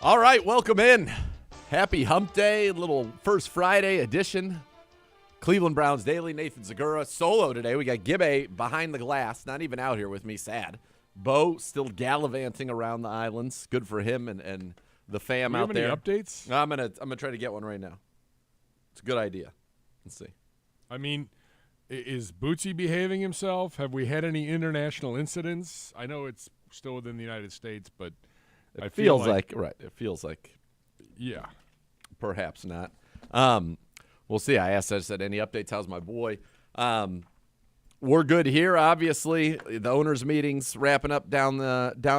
All right, welcome in. Happy Hump Day, little first Friday edition. Cleveland Browns Daily, Nathan Zagura. Solo today. We got Gibbe behind the glass, not even out here with me, sad. Bo still gallivanting around the islands. Good for him and the fam out there. Any updates? I'm gonna try to get one right now. It's a good idea. Let's see. I mean, is Bootsy behaving himself? Have we had any international incidents? I know it's still within the United States, but it feels like right. It feels like, yeah, perhaps not. We'll see. I said, any updates? How's my boy? We're good here. Obviously, the owners' meetings wrapping up down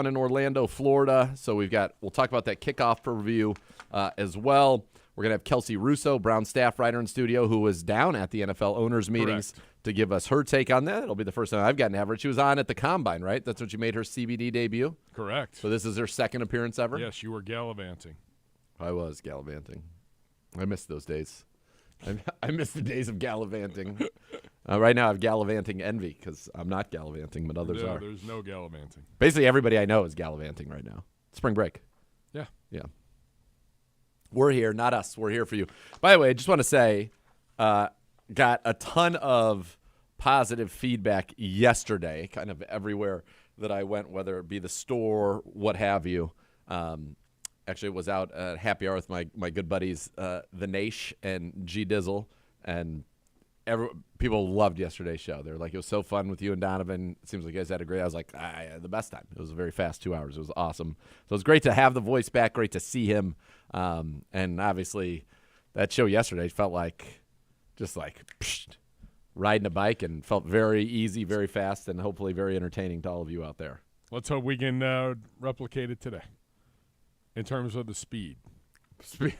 in Orlando, Florida. So we'll talk about that kickoff review as well. We're gonna have Kelsey Russo, Brown staff writer in studio, who was down at the NFL owners' meetings to give us her take on that. It'll be the first time I've gotten to have her. She was on at the Combine, right? That's when she made her CBD debut. Correct. So this is her second appearance ever. Yes, you were gallivanting. I was gallivanting. I miss those days. I miss the days of gallivanting. Right now I have gallivanting envy because I'm not gallivanting, but others are. There's no gallivanting. Basically everybody I know is gallivanting right now. Spring break. Yeah. Yeah. We're here, not us. We're here for you. By the way, I just want to say, got a ton of positive feedback yesterday, kind of everywhere that I went, whether it be the store, what have you. Actually, was out at happy hour with my good buddies, the Nash and G Dizzle, and people loved yesterday's show. They're like, it was so fun with you and Donovan. It seems like you guys had a great. I was like, I had the best time. It was a very fast 2 hours. It was awesome. So it was great to have the voice back. Great to see him, and obviously, that show yesterday felt like just like riding a bike, and felt very easy, very fast, and hopefully very entertaining to all of you out there. Let's hope we can replicate it today. In terms of the speed.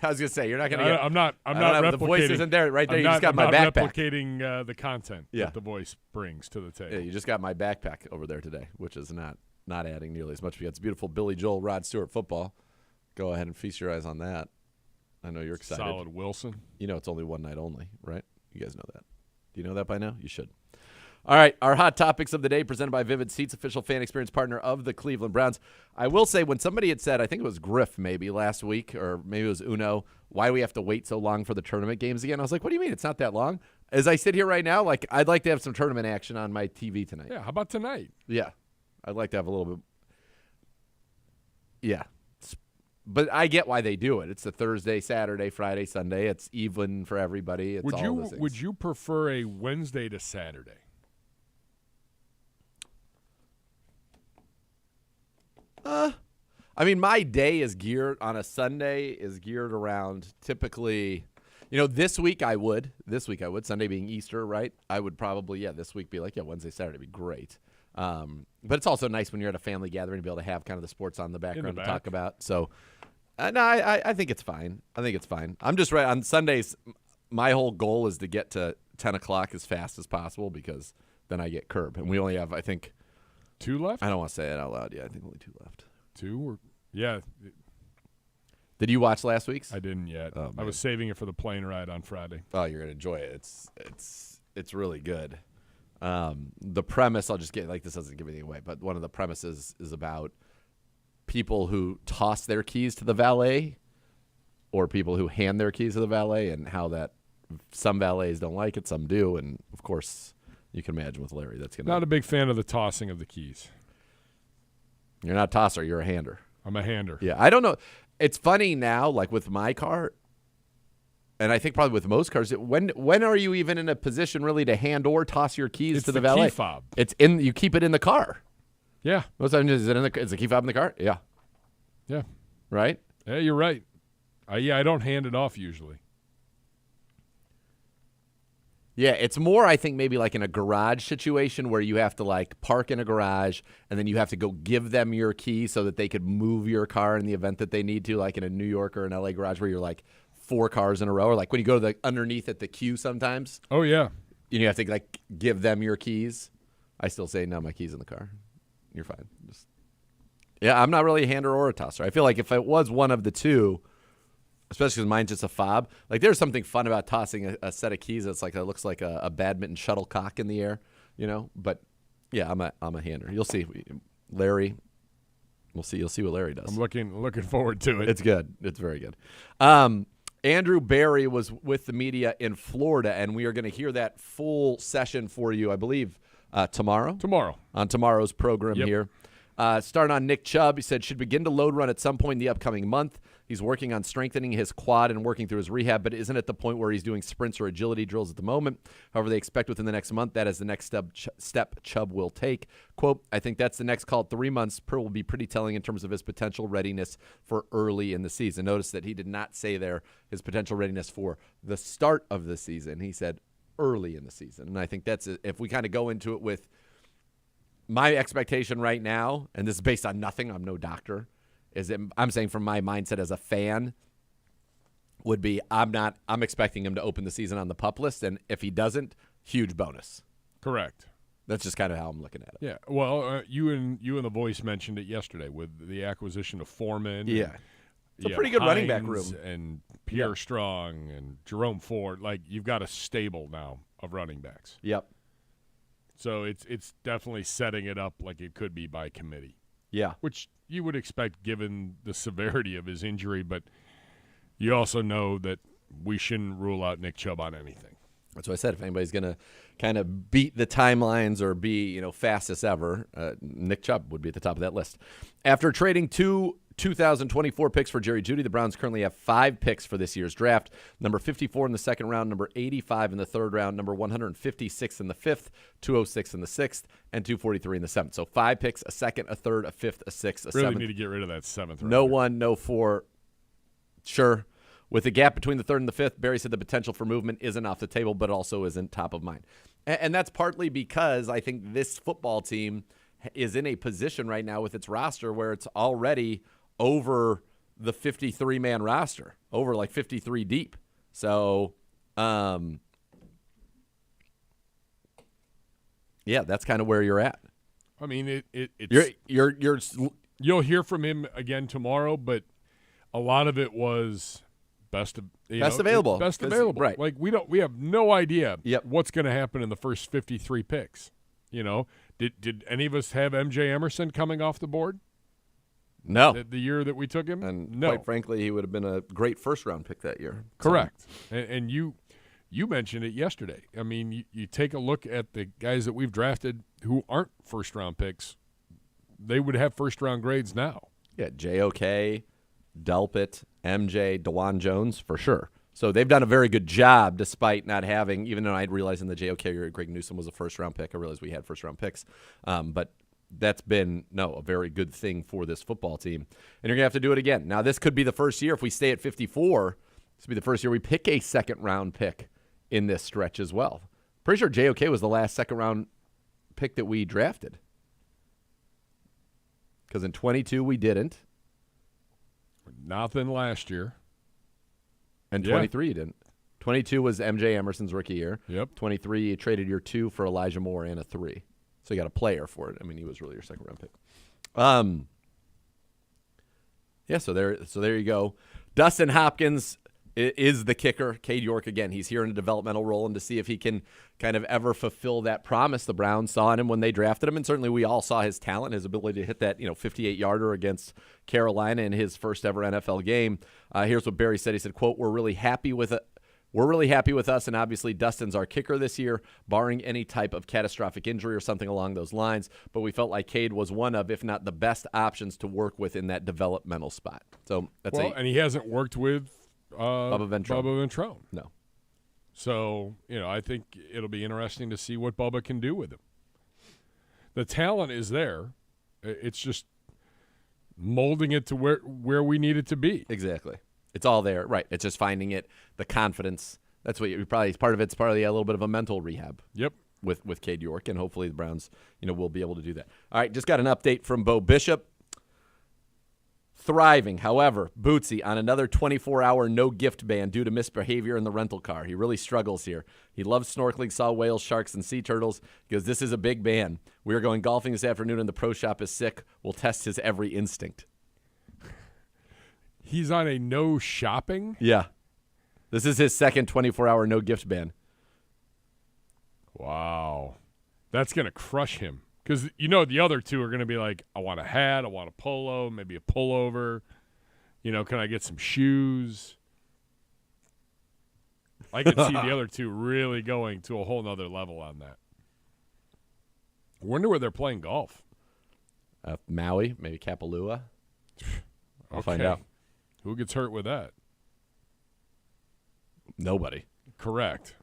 I was gonna say you're not gonna. I'm not replicating. The voice isn't there right there. You just got my I'm backpack. not replicating the content that the voice brings to the table. Yeah, you just got my backpack over there today, which is not adding nearly as much. We got some beautiful Billy Joel, Rod Stewart football. Go ahead and feast your eyes on that. I know you're excited. Solid Wilson. You know it's only one night only, right? You guys know that. Do you know that by now? You should. All right, our hot topics of the day presented by Vivid Seats, official fan experience partner of the Cleveland Browns. I will say, when somebody had said, I think it was Griff maybe last week, or maybe it was Uno, why do we have to wait so long for the tournament games again? I was like, what do you mean it's not that long? As I sit here right now, like, I'd like to have some tournament action on my TV tonight. Yeah, how about tonight? Yeah, I'd like to have a little bit. Yeah, but I get why they do it. It's a Thursday, Saturday, Friday, Sunday. It's even for everybody. It's all those things. Would you prefer a Wednesday to Saturday? I mean, my day is geared on a Sunday is geared around typically, this week I would. Sunday being Easter, right? I would probably, this week be like, Wednesday, Saturday would be great. But it's also nice when you're at a family gathering to be able to have kind of the sports on the background to talk about. So, no, I think it's fine. I'm just right on Sundays. My whole goal is to get to 10 o'clock as fast as possible because then I get curb. And we only have, I think, 2 left? I don't want to say it out loud. Yeah, I think only 2 left. 2? Yeah. Did you watch last week's? I didn't yet. Oh, I was saving it for the plane ride on Friday. Oh, you're gonna enjoy it. It's really good. The premise, I'll just get this doesn't give anything away, but one of the premises is about people who toss their keys to the valet, or people who hand their keys to the valet, and how that some valets don't like it, some do, and of course you can imagine with Larry that's gonna. Not a big fan of the tossing of the keys. You're not a tosser. You're a hander. I'm a hander. Yeah, I don't know. It's funny now, like with my car, and I think probably with most cars. When are you even in a position really to hand or toss your keys to the valet? It's the key fob. You keep it in the car. Yeah. Most times is the key fob in the car? Yeah. Yeah. Right? Yeah, you're right. I don't hand it off usually. Yeah, it's more, I think, maybe like in a garage situation where you have to park in a garage and then you have to go give them your key so that they could move your car in the event that they need to, like in a New York or an LA garage where you're 4 cars in a row, or when you go to the underneath at the queue sometimes. Oh yeah. You have to give them your keys. I still say no, my keys in the car. You're fine. I'm not really a hander or a tosser. I feel like if it was one of the two, especially because mine's just a fob. There's something fun about tossing a set of keys that's that looks like a badminton shuttlecock in the air, But yeah, I'm a hander. You'll see, Larry. We'll see. You'll see what Larry does. I'm looking forward to it. It's good. It's very good. Andrew Barry was with the media in Florida, and we are going to hear that full session for you, I believe, tomorrow. Tomorrow. On tomorrow's program here. Starting on Nick Chubb, he said, should begin to load run at some point in the upcoming month. He's working on strengthening his quad and working through his rehab, but isn't at the point where he's doing sprints or agility drills at the moment. However, they expect within the next month that is the next step Chubb will take. Quote, I think that's the next call. 3 months will be pretty telling in terms of his potential readiness for early in the season. Notice that he did not say there his potential readiness for the start of the season. He said early in the season. And I think that's, if we kind of go into it with my expectation right now, and this is based on nothing, I'm no doctor, is that I'm saying from my mindset as a fan would be I'm expecting him to open the season on the PUP list, and if he doesn't, huge bonus. Correct. That's just kind of how I'm looking at it. Yeah. Well, you and The Voice mentioned it yesterday with the acquisition of Foreman. Yeah. It's a pretty good running back room. And Pierre Strong and Jerome Ford. Like, you've got a stable now of running backs. Yep. So it's definitely setting it up like it could be by committee. Yeah. Which you would expect given the severity of his injury, but you also know that we shouldn't rule out Nick Chubb on anything. That's what I said. If anybody's going to kind of beat the timelines or be, fastest ever, Nick Chubb would be at the top of that list. After trading 2024 picks for Jerry Jeudy, the Browns currently have 5 picks for this year's draft. Number 54 in the second round, number 85 in the third round, number 156 in the fifth, 206 in the sixth, and 243 in the seventh. So 5 picks, a second, a third, a fifth, a sixth, a seventh. Really need to get rid of that seventh. No 1, no 4. Sure. With the gap between the third and the fifth, Barry said the potential for movement isn't off the table, but also isn't top of mind. And that's partly because I think this football team is in a position right now with its roster where it's already over the 53-man roster, over like 53 deep. So, yeah, that's kind of where you're at. I mean, it's you'll hear from him again tomorrow, but a lot of it was best available. Right. Like we have no idea Yep. what's going to happen in the first 53 picks. Did any of us have MJ Emerson coming off the board? No. The year that we took him? And no. quite frankly, he would have been a great first-round pick that year. Correct. And you mentioned it yesterday. I mean, you take a look at the guys that we've drafted who aren't first-round picks, they would have first-round grades now. Yeah, JOK, Delpit, MJ, DeJuan Jones, for sure. So they've done a very good job despite not having, even though I'd realized in the JOK year Greg Newsome was a first-round pick. I realized we had first-round picks. But that's been, a very good thing for this football team. And you're going to have to do it again. Now, this could be the first year, if we stay at 54, this will be the first year we pick a second-round pick in this stretch as well. Pretty sure JOK was the last second-round pick that we drafted. Because in 22 we didn't. Nothing last year. And 23 you didn't. 22 was MJ Emerson's rookie year. Yep. 23 you traded your 2 for Elijah Moore and a 3. So you got a player for it. I mean, he was really your second-round pick. Yeah, so there you go. Dustin Hopkins is the kicker. Cade York, again, he's here in a developmental role, and to see if he can kind of ever fulfill that promise the Browns saw in him when they drafted him. And certainly we all saw his talent, his ability to hit that 58-yarder against Carolina in his first ever NFL game. Here's what Barry said. He said, quote, We're really happy with us, and obviously Dustin's our kicker this year, barring any type of catastrophic injury or something along those lines. But we felt like Cade was one of, if not the best options to work with in that developmental spot. So that's and he hasn't worked with Bubba Ventrone. No. So, I think it'll be interesting to see what Bubba can do with him. The talent is there. It's just molding it to where we need it to be. Exactly. It's all there. Right. It's just finding it, the confidence. That's what part of a little bit of a mental rehab. Yep. With Cade York, and hopefully the Browns, will be able to do that. All right, just got an update from Bo Bishop. Thriving, however, Bootsy on another 24-hour no-gift ban due to misbehavior in the rental car. He really struggles here. He loves snorkeling, saw whales, sharks, and sea turtles. He goes, this is a big ban. We are going golfing this afternoon, and the pro shop is sick. We'll test his every instinct. He's on a no shopping? Yeah. This is his second 24-hour no-gift ban. Wow. That's going to crush him Because the other two are going to be like, I want a hat, I want a polo, maybe a pullover. Can I get some shoes? I could see the other two really going to a whole nother level on that. I wonder where they're playing golf. Maui, maybe Kapalua. I'll find out. Who gets hurt with that? Nobody. Correct.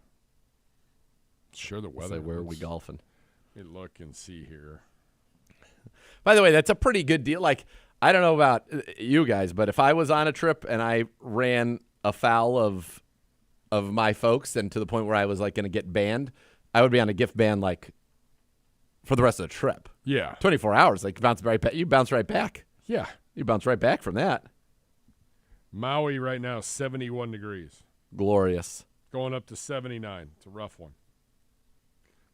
Sure, the weather. Where are we golfing? Let me look and see here. By the way, that's a pretty good deal. Like, I don't know about you guys, but if I was on a trip and I ran afoul of my folks and to the point where I was like going to get banned, I would be on a gift ban like for the rest of the trip. Yeah. 24 hours. Like, you bounce right back. Yeah. You bounce right back from that. Maui right now, 71 degrees. Glorious. Going up to 79. It's a rough one.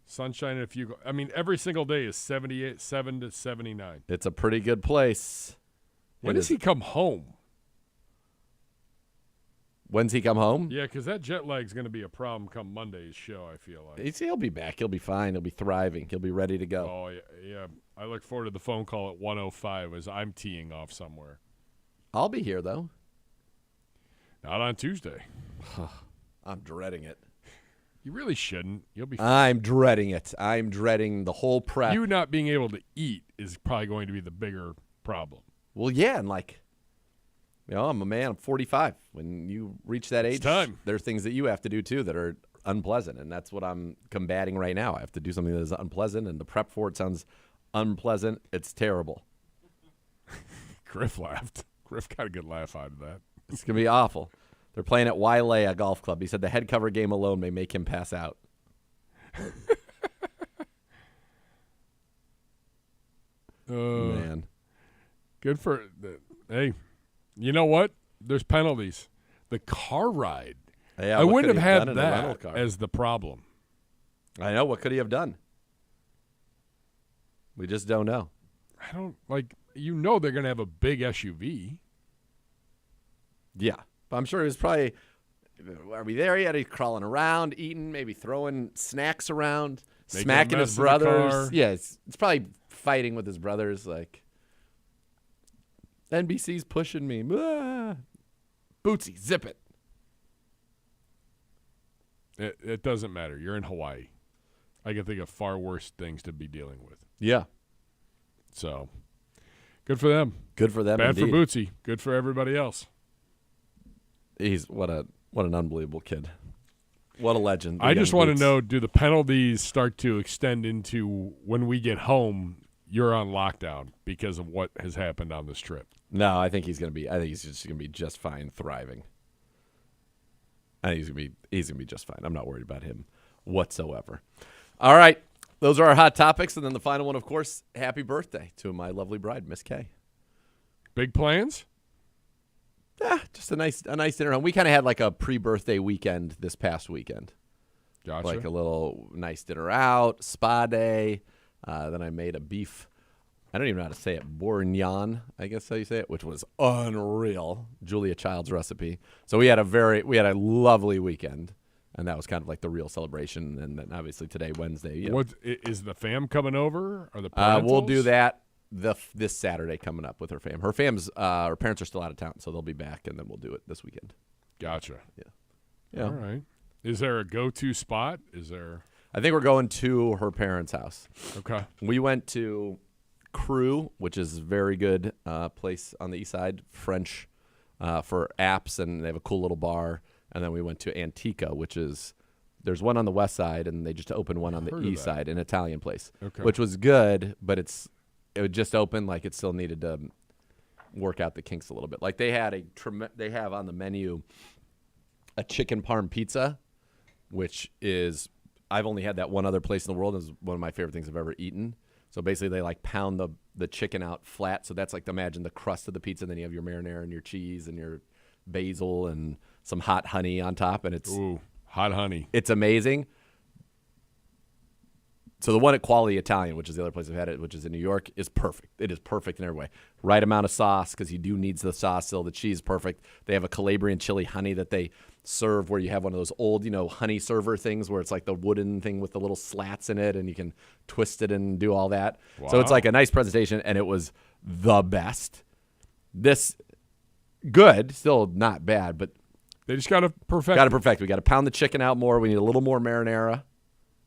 Sunshine and a few. Every single day is 7 to 79. It's a pretty good place. When does he come home? When's he come home? Yeah, because that jet lag's going to be a problem come Monday's show, I feel like. He'll be back. He'll be fine. He'll be thriving. He'll be ready to go. Oh, yeah. I look forward to the phone call at 1:05 as I'm teeing off somewhere. I'll be here, though. Not on Tuesday. I'm dreading it. You really shouldn't. You'll be fine. I'm dreading it. I'm dreading the whole prep. You not being able to eat is probably going to be the bigger problem. Well, yeah, and I'm a man. I'm 45. When you reach that age, there are things that you have to do, too, that are unpleasant, and that's what I'm combating right now. I have to do something that is unpleasant, and the prep for it sounds unpleasant. It's terrible. Griff laughed. Griff got a good laugh out of that. It's going to be awful. They're playing at Wailea Golf Club. He said the head cover game alone may make him pass out. Man. Good for hey, you know what? There's penalties. The car ride. Yeah, I wouldn't have had that as the problem. I know. What could he have done? We just don't know. I don't they're going to have a big SUV. Yeah. But I'm sure he was probably, are we there yet? He's crawling around, eating, maybe throwing snacks around, smacking his brothers. Yeah, it's probably fighting with his brothers. Like, NBC's pushing me. Ah. Bootsy, zip it. It doesn't matter. You're in Hawaii. I can think of far worse things to be dealing with. Yeah. So, good for them. Good for them. Bad indeed. for Bootsy. Good for everybody else. He's what an unbelievable kid. What a legend. I just want to know, do the penalties start to extend into when we get home, you're on lockdown because of what has happened on this trip? No, I think he's just going to be just fine, thriving. I think he's going to be just fine. I'm not worried about him whatsoever. All right. Those are our hot topics. And then the final one, of course, happy birthday to my lovely bride, Miss Kay. Big plans? Just a nice dinner. We kind of had like a pre-birthday weekend this past weekend. Gotcha. Like a little nice dinner out, spa day. Then I made a beef. I don't even know how to say it. Bourguignon, I guess how you say it, which was unreal. Julia Child's recipe. So we had a lovely weekend, and that was kind of like the real celebration. And then obviously today, Wednesday. What is the fam coming over? Or the parentals? We'll do that this Saturday coming up with her fam. Her parents are still out of town, so they'll be back, and then we'll do it this weekend. Gotcha. Yeah. All right. Is there a go-to spot? I think we're going to her parents' house. Okay. We went to Crew, which is a very good place on the east side, French for apps, and they have a cool little bar. And then we went to Antica, there's one on the west side, and they just opened one on the east side, an Italian place, which was good, but it would just open, like it still needed to work out the kinks a little bit. Like they have on the menu a chicken parm pizza, which is, I've only had that one other place in the world. It's one of my favorite things I've ever eaten. So basically they like pound the chicken out flat. So that's like, imagine the crust of the pizza. And then you have your marinara and your cheese and your basil and some hot honey on top. And it's hot honey. It's amazing. So the one at Quality Italian, which is the other place I've had it, which is in New York, is perfect. It is perfect in every way. Right amount of sauce because you do need the sauce still. The cheese, perfect. They have a Calabrian chili honey that they serve where you have one of those old, honey server things where it's like the wooden thing with the little slats in it and you can twist it and do all that. Wow. So it's like a nice presentation and it was the best. This, good, still not bad, but They just got to perfect. We got to pound the chicken out more. We need a little more marinara.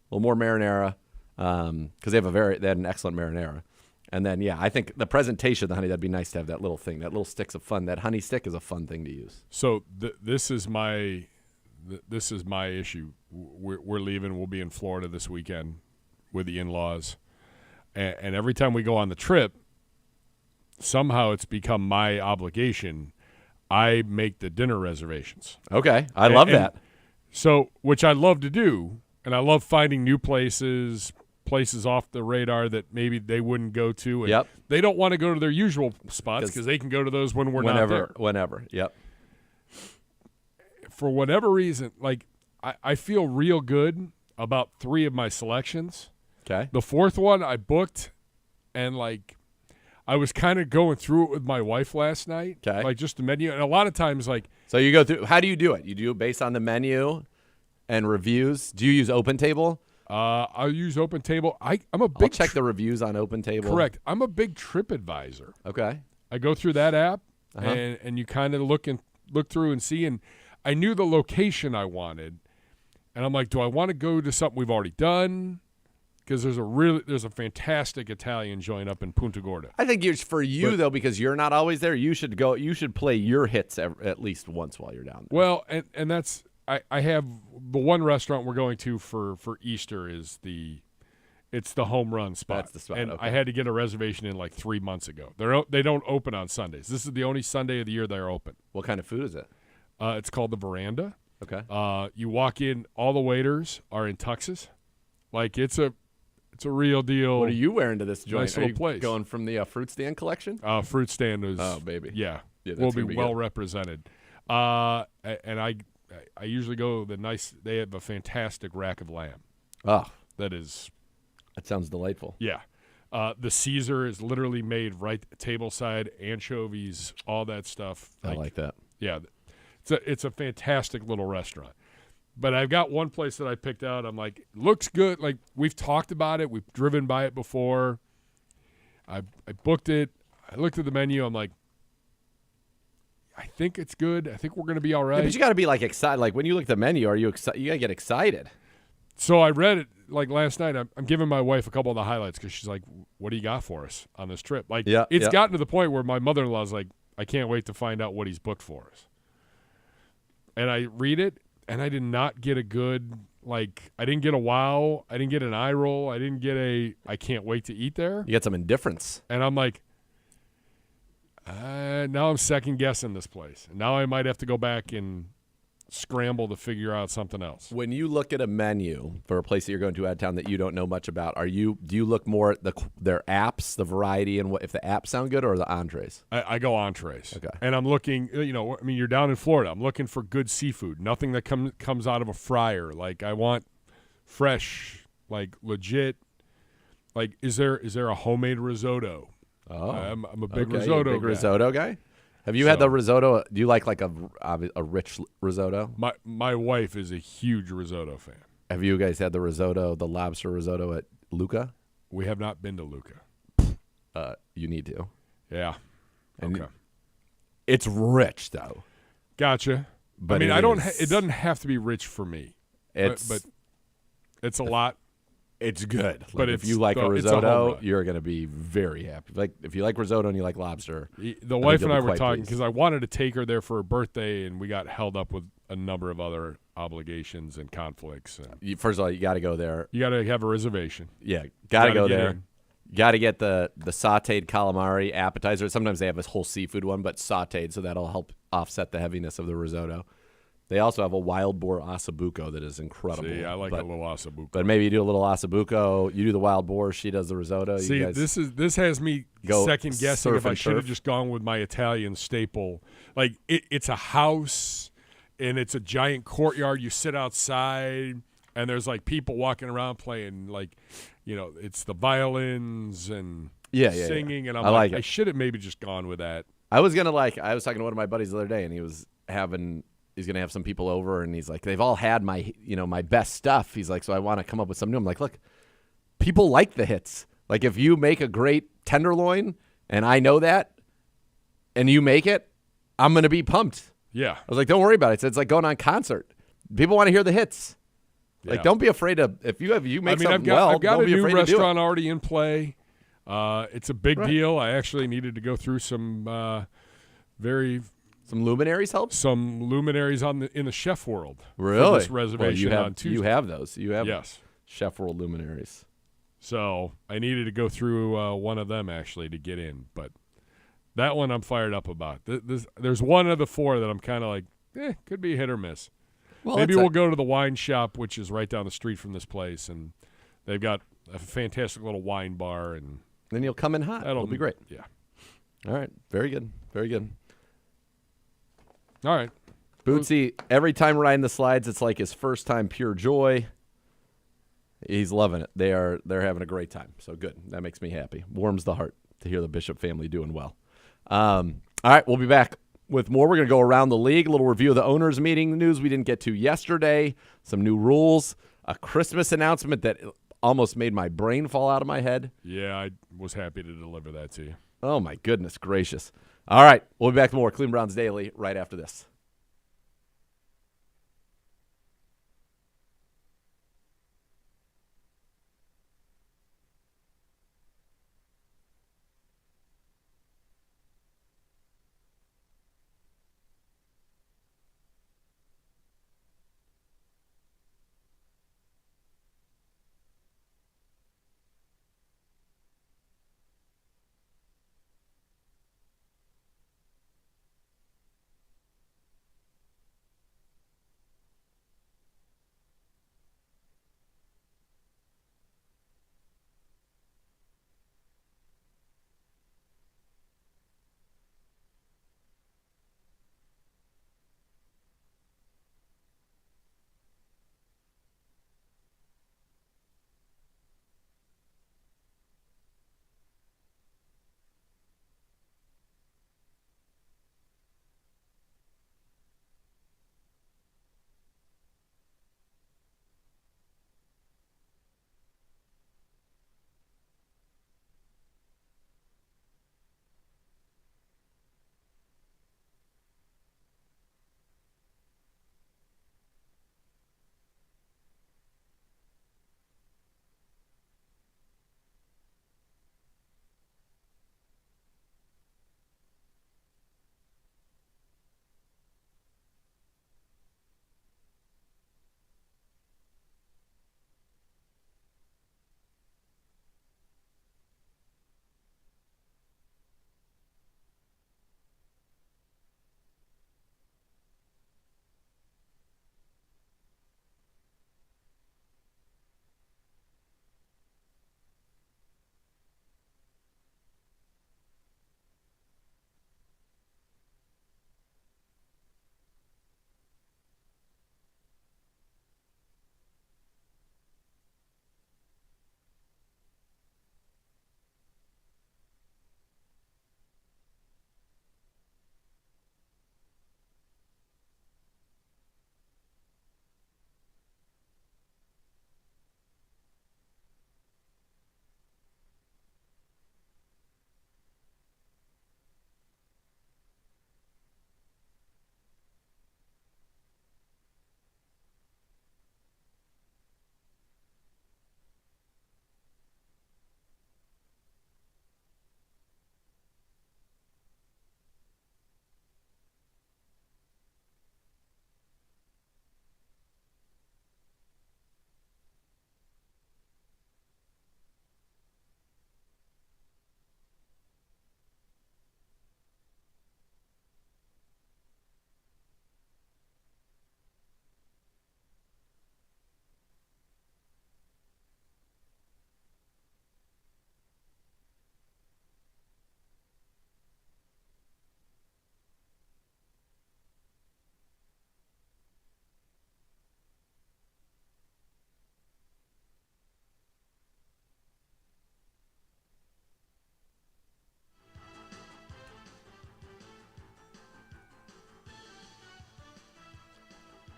Because they had an excellent marinara. And then, I think the presentation of the honey, that'd be nice to have that little thing. That little stick's a fun. That honey stick is a fun thing to use. So this is my issue. We're leaving. We'll be in Florida this weekend with the in-laws. And every time we go on the trip, somehow it's become my obligation. I make the dinner reservations. Okay. I love that. So, which I love to do, and I love finding new places off the radar that maybe they wouldn't go to. And they don't want to go to their usual spots because they can go to those when we're not there. Whenever, yep. For whatever reason, I feel real good about 3 of my selections. Okay. The 4th one I booked, and I was kind of going through it with my wife last night. Okay. Just the menu. And a lot of times, So you go through, how do you do it? You do it based on the menu and reviews? Do you use OpenTable? I'll use OpenTable. I'm a big I'll check the reviews on OpenTable. Correct. I'm a big TripAdvisor. Okay. I go through that app, and you kind of look through and see. And I knew the location I wanted, and I'm like, do I want to go to something we've already done? Because there's a fantastic Italian joint up in Punta Gorda. I think though, because you're not always there, you should go. You should play your hits at least once while you're down there. Well, and that's I have the one restaurant we're going to for Easter is it's the home run spot. That's the spot. And okay. I had to get a reservation in 3 months ago. They don't open on Sundays. This is the only Sunday of the year they're open. What kind of food is it? It's called the Veranda. Okay. You walk in, all the waiters are in tuxes. It's a real deal. What are you wearing to this joint? Nice little place. Going from the fruit stand collection? Fruit stand is. Oh, baby. Yeah. We'll be well represented. And I usually go they have a fantastic rack of lamb. Oh. That sounds delightful. Yeah. The Caesar is literally made right tableside, anchovies, all that stuff. I like that. Yeah. It's a fantastic little restaurant. But I've got one place that I picked out. I'm like, looks good. We've talked about it. We've driven by it before. I booked it. I looked at the menu. I'm like, I think it's good. I think we're going to be all right. Yeah, but you got to be excited. When you look at the menu, are you excited? You got to get excited. So I read it last night. I'm giving my wife a couple of the highlights because she's like, what do you got for us on this trip? It's gotten to the point where my mother-in-law's like, I can't wait to find out what he's booked for us. And I read it. And I did not get a good, I didn't get a wow. I didn't get an eye roll. I didn't get I can't wait to eat there. You get some indifference. And I'm like, now I'm second guessing this place. And now I might have to go back and scramble to figure out something else. When you look at a menu for a place that you're going to out of town that you don't know much about, do you look more at their apps, the variety, and if the apps sound good, or the entrees? I go entrees. Okay. And I'm looking, you're down in Florida. I'm looking for good seafood, nothing that comes out of a fryer. I want fresh, legit. Is there a homemade risotto? Oh, I'm a big risotto guy. Risotto guy. Have you had the risotto? Do you like a rich risotto? My wife is a huge risotto fan. Have you guys had the risotto, the lobster risotto at Luca? We have not been to Luca. You need to. Yeah. And okay. It's rich though. Gotcha. But I don't. It doesn't have to be rich for me. But it's a lot. It's good. But if you like a risotto, you're going to be very happy. If you like risotto and you like lobster. The wife and I were talking because I wanted to take her there for her birthday, and we got held up with a number of other obligations and conflicts. First of all, you got to go there. You got to have a reservation. Yeah, got to go there. Got to get the sautéed calamari appetizer. Sometimes they have this whole seafood one, but sautéed, so that'll help offset the heaviness of the risotto. They also have a wild boar ossobuco that is incredible. See, I like a little ossobuco. But maybe you do a little ossobuco. You do the wild boar. She does the risotto. See, this has me second guessing if I should have just gone with my Italian staple. It's a house, and it's a giant courtyard. You sit outside. and there's like people walking around playing like, it's the violins and singing, and I'm like I it. should have maybe just gone with that. I was talking to one of my buddies the other day, and he's gonna have some people over, and he's like, they've all had my my best stuff. He's like, so I want to come up with some new. I'm like, look, people like the hits. Like if you make a great tenderloin, and I know that, and you make it, I'm gonna be pumped. Yeah. I was like, don't worry about it. It's like going on concert. People want to hear the hits. Like, don't be afraid to if you make something I've got don't a be new afraid to do it. restaurant already in play. It's a big deal. I actually needed to go through some some luminaries help. Some luminaries in the chef world. Really? For this reservation on Tuesday. You have those. You have yes. Chef World luminaries. So I needed to go through one of them actually to get in, but that one I'm fired up about. There's one of the four that I'm kind of like, could be hit or miss. Well, maybe we'll go to the wine shop, which is right down the street from this place, and they've got a fantastic little wine bar. And then you'll come in hot. That'll be great. Yeah. All right. Very good. Very good. All right. Bootsy, every time riding the slides, it's like his first time, pure joy. He's loving it. They're having a great time. So good. That makes me happy. Warms the heart to hear the Bishop family doing well. All right, we'll be back with more. We're going to go around the league, a little review of the owners' meeting news we didn't get to yesterday, some new rules, a Christmas announcement that almost made my brain fall out of my head. Yeah, I was happy to deliver that to you. Oh, my goodness gracious. All right, we'll be back with more Cleveland Browns Daily right after this.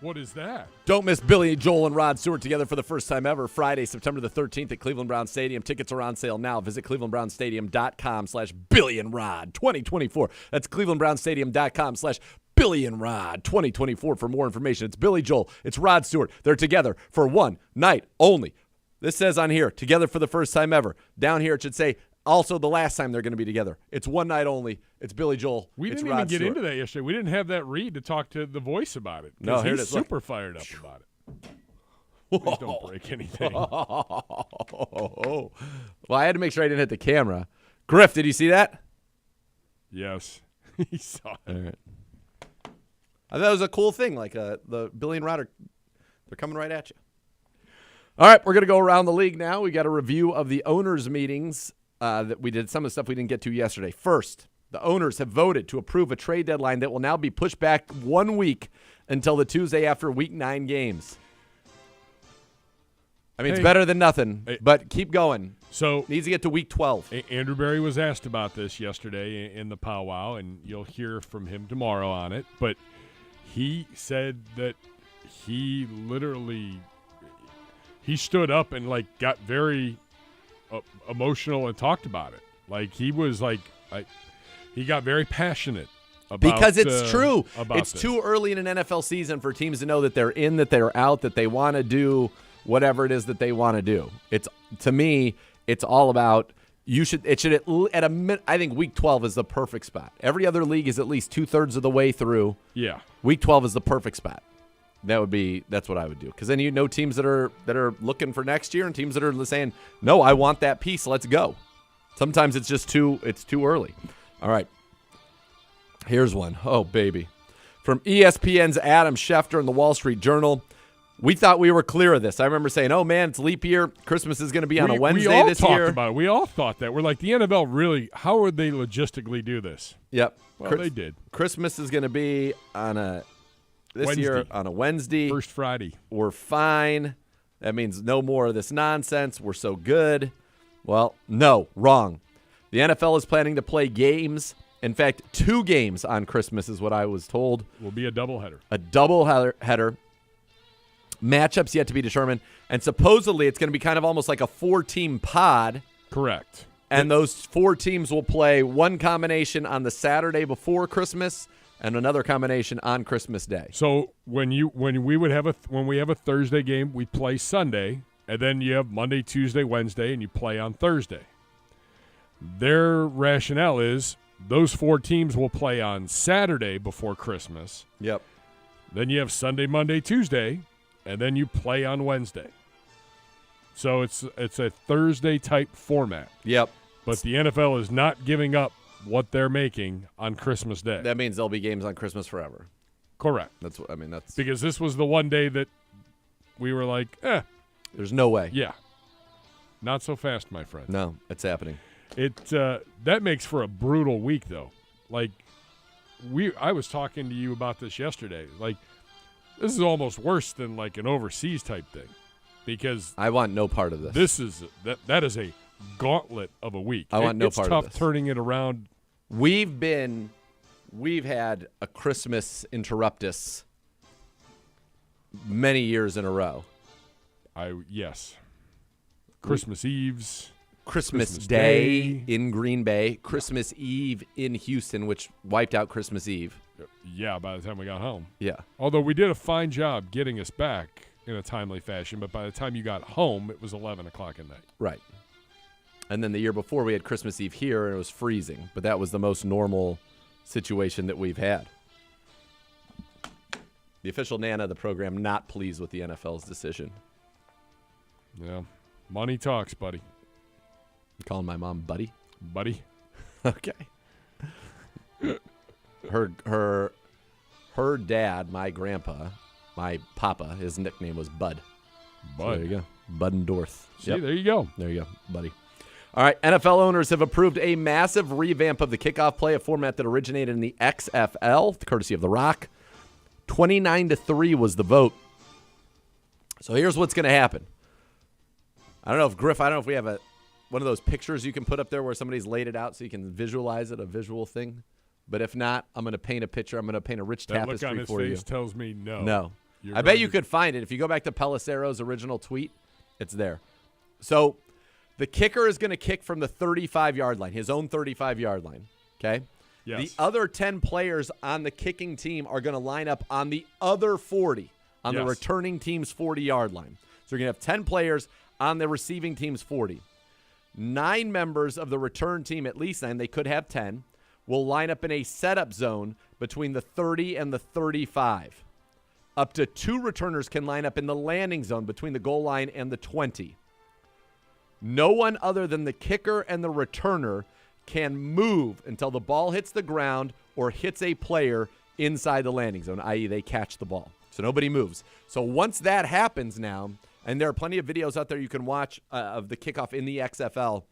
What is that? Don't miss Billy, Joel, and Rod Stewart together for the first time ever. Friday, September the 13th at Cleveland Brown Stadium. Tickets are on sale now. Visit clevelandbrownstadium.com/BillyandRod 2024. That's clevelandbrownstadium.com/BillyandRod 2024 for more information. It's Billy Joel. It's Rod Stewart. They're together for one night only. This says on here, together for the first time ever. Down here, it should say also the last time they're going to be together. It's one night only. It's Billy Joel. We it's didn't Rod even get Stewart. into that yesterday. We didn't have that read to talk to the voice about it. No, here it he's is. Look. super fired up about it. Please don't break anything. Well, I had to make sure I didn't hit the camera. Griff, did you see that? Yes. He saw it. All right. I thought it was a cool thing. Like the Billy and Rod they're coming right at you. All right, we're going to go around the league now. We got a review of the owners' meetings that we did. Some of the stuff we didn't get to yesterday. First, the owners have voted to approve a trade deadline that will now be pushed back 1 week until the Tuesday after Week 9 games. I mean, it's better than nothing, but keep going. So Needs to get to Week 12. Andrew Berry was asked about this yesterday in the powwow, and you'll hear from him tomorrow on it. But he said that he literally stood up and got very emotional and talked about it. He was he got very passionate about because it's true. It's this. too early in an NFL season for teams to know that they're in, that they're out, that they want to do whatever it is that they want to do. It's, to me, it's all about I think Week 12 is the perfect spot. Every other league is at least 2/3 of the way through. Yeah. Week 12 is the perfect spot. That's what I would do. Because then you know teams that are looking for next year and teams that are saying, no, I want that piece. Let's go. Sometimes it's just too early. All right. Here's one. Oh, baby. From ESPN's Adam Schefter in the Wall Street Journal. We thought we were clear of this. I remember saying, oh, man, it's leap year. Christmas is going to be on a Wednesday this year. We all talked about it. We all thought that. We're like, the NFL really, how would they logistically do this? Yep. Well, they did. Christmas is going to be on this year on a Wednesday. First Friday. We're fine. That means no more of this nonsense. We're so good. Well, no, wrong. The NFL is planning to play games. In fact, 2 games on Christmas is what I was told. Will be a doubleheader. A doubleheader. Matchups yet to be determined. And supposedly it's going to be kind of almost like a 4-team pod. Correct. And those 4 teams will play one combination on the Saturday before Christmas and another combination on Christmas Day. So when we have a Thursday game, we play Sunday, and then you have Monday, Tuesday, Wednesday, and you play on Thursday. Their rationale is those 4 teams will play on Saturday before Christmas. Yep. Then you have Sunday, Monday, Tuesday, and then you play on Wednesday. So it's a Thursday type format. Yep. But the NFL is not giving up what they're making on Christmas Day. That means there'll be games on Christmas forever. Correct. That's because this was the one day that we were like, there's no way. Yeah. Not so fast, my friend. No, it's happening. That makes for a brutal week though. I was talking to you about this yesterday. This is almost worse than an overseas type thing. Because I want no part of this. That is a gauntlet of a week. I want no part of this. It's tough turning it around. We've had a Christmas interruptus many years in a row. Yes. Christmas Eves. Christmas Day in Green Bay. Christmas Eve in Houston, which wiped out Christmas Eve. Yeah, by the time we got home. Yeah. Although we did a fine job getting us back in a timely fashion, but by the time you got home, it was 11 o'clock at night. Right. And then the year before, we had Christmas Eve here, and it was freezing. But that was the most normal situation that we've had. The official Nana of the program not pleased with the NFL's decision. Yeah. Money talks, buddy. You calling my mom buddy? Buddy. Okay. Her dad, my grandpa, my papa, his nickname was Bud. Bud. So there you go. Buddendorf. See, There you go. There you go, buddy. All right, NFL owners have approved a massive revamp of the kickoff play, a format that originated in the XFL, courtesy of The Rock. 29-3 was the vote. So here's what's going to happen. I don't know if we have one of those pictures you can put up there where somebody's laid it out so you can visualize it, a visual thing. But if not, I'm going to paint a picture. I'm going to paint a rich tapestry for you. That look on his face tells me no. No. I bet you could find it. If you go back to Pelissero's original tweet, it's there. So the kicker is going to kick from the 35-yard line, his own 35-yard line, okay? Yes. The other 10 players on the kicking team are going to line up on the other 40, on the returning team's 40-yard line. So you're going to have 10 players on the receiving team's 40. 9 members of the return team, at least 9, they could have 10, will line up in a setup zone between the 30 and the 35. Up to 2 returners can line up in the landing zone between the goal line and the 20. No one other than the kicker and the returner can move until the ball hits the ground or hits a player inside the landing zone, i.e. they catch the ball. So nobody moves. So once that happens now, and there are plenty of videos out there you can watch of the kickoff in the XFL,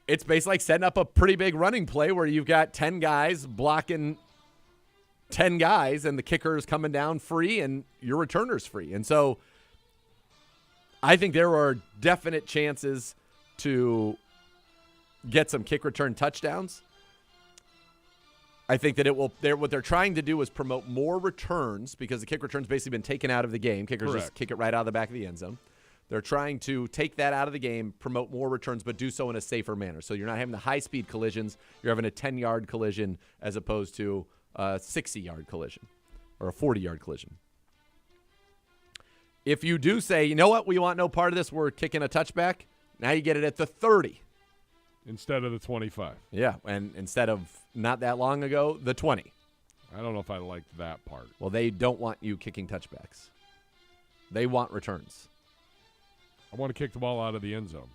it's basically like setting up a pretty big running play where you've got 10 guys blocking 10 guys and the kicker is coming down free and your returner's free. And so I think there are definite chances to get some kick return touchdowns. I think that what they're trying to do is promote more returns because the kick return's basically been taken out of the game. Kickers just kick it right out of the back of the end zone. They're trying to take that out of the game, promote more returns, but do so in a safer manner. So you're not having the high-speed collisions. You're having a 10-yard collision as opposed to a 60-yard collision or a 40-yard collision. If you do say, you know what, we want no part of this, we're kicking a touchback, now you get it at the 30. Instead of the 25. Yeah, and instead of not that long ago, the 20. I don't know if I like that part. Well, they don't want you kicking touchbacks. They want returns. I want to kick the ball out of the end zone.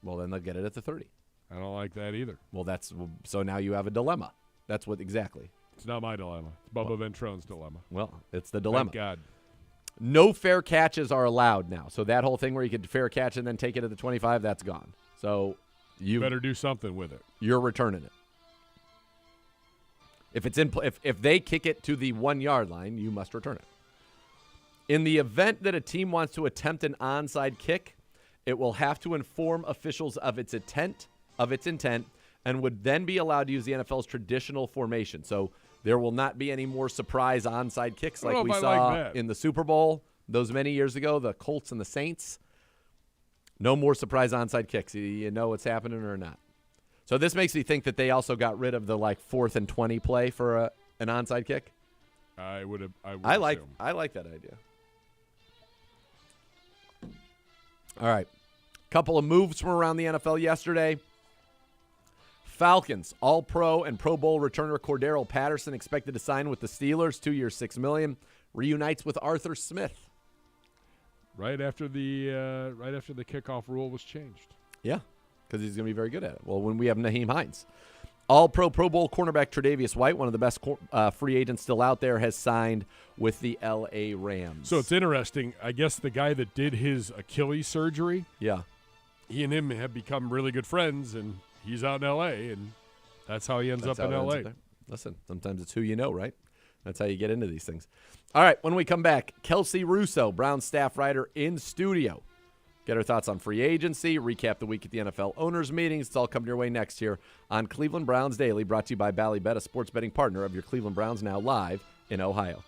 Well, then they'll get it at the 30. I don't like that either. Well, so now you have a dilemma. That's what exactly. It's not my dilemma. It's Bubba Ventrone's dilemma. Well, it's the dilemma. Thank God. No fair catches are allowed now. So that whole thing where you could fair catch and then take it at the 25, that's gone. So you better do something with it. You're returning it. If they kick it to the 1-yard line, you must return it. In the event that a team wants to attempt an onside kick, it will have to inform officials of its intent, and would then be allowed to use the NFL's traditional formation. So there will not be any more surprise onside kicks like we saw in the Super Bowl those many years ago, the Colts and the Saints. No more surprise onside kicks. You know what's happening or not. So this makes me think that they also got rid of the 4th and 20 play for an onside kick. I like that idea. All right. Couple of moves from around the NFL yesterday. Falcons, All-Pro and Pro Bowl returner Cordero Patterson expected to sign with the Steelers, 2 years, $6 million. Reunites with Arthur Smith. Right after the kickoff rule was changed. Yeah, because he's going to be very good at it. Well, when we have Naheem Hines. All-Pro Pro Bowl cornerback Tre'Davious White, one of the best free agents still out there, has signed with the L.A. Rams. So it's interesting. I guess the guy that did his Achilles surgery, yeah, he and him have become really good friends, and he's out in L.A., and that's how he ends up in L.A. Listen, sometimes it's who you know, right? That's how you get into these things. All right, when we come back, Kelsey Russo, Browns staff writer, in studio. Get our thoughts on free agency, recap the week at the NFL owners' meetings. It's all coming your way next here on Cleveland Browns Daily, brought to you by Ballybet, a sports betting partner of your Cleveland Browns, now live in Ohio.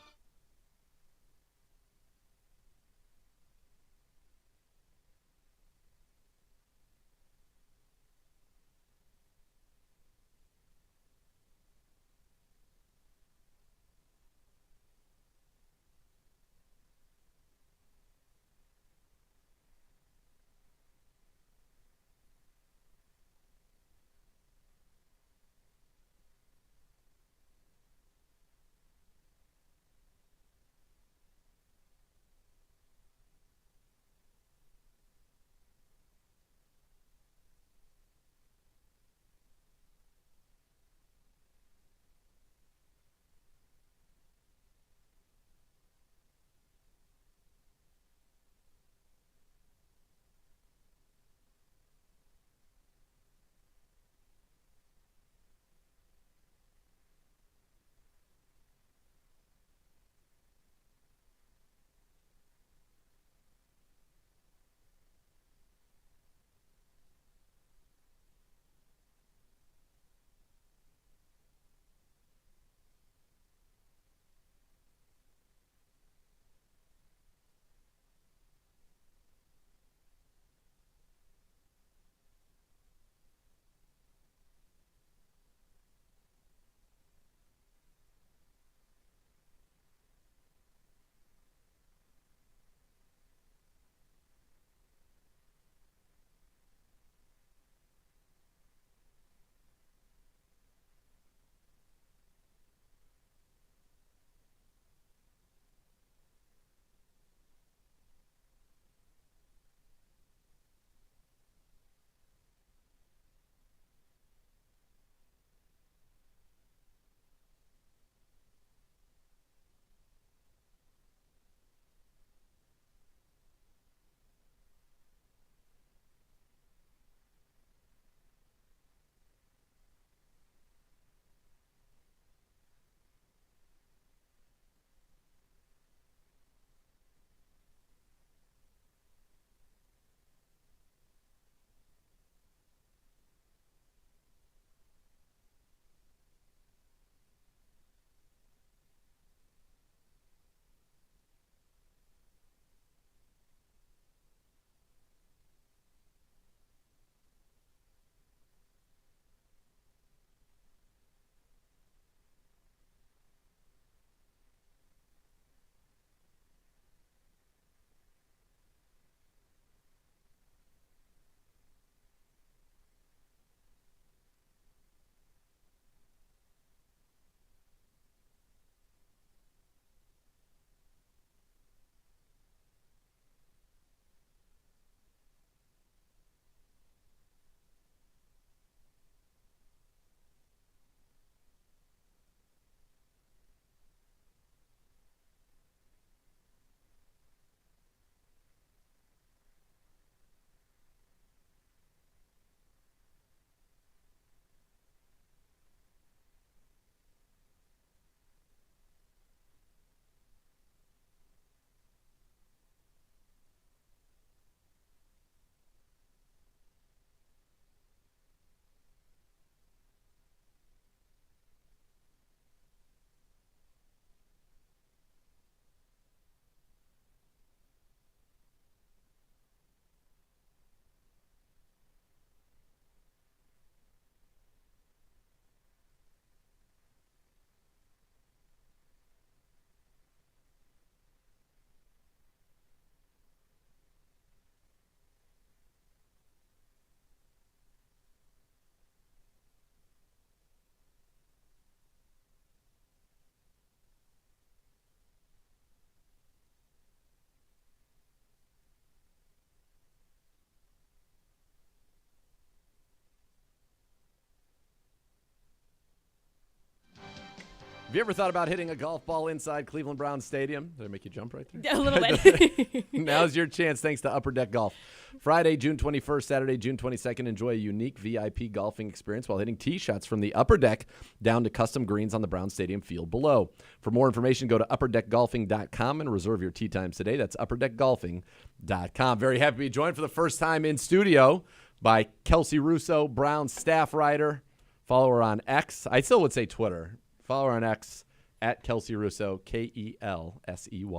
Have you ever thought about hitting a golf ball inside Cleveland Browns Stadium? Did I make you jump right there? A little bit. Now's your chance thanks to Upper Deck Golf. Friday, June 21st, Saturday, June 22nd. Enjoy a unique VIP golfing experience while hitting tee shots from the Upper Deck down to custom greens on the Browns Stadium field below. For more information, go to upperdeckgolfing.com and reserve your tee times today. That's upperdeckgolfing.com. Very happy to be joined for the first time in studio by Kelsey Russo, Browns staff writer. Follow her on X. I still would say Twitter. Follow her on X at Kelsey Russo, Kelsey Yrusso.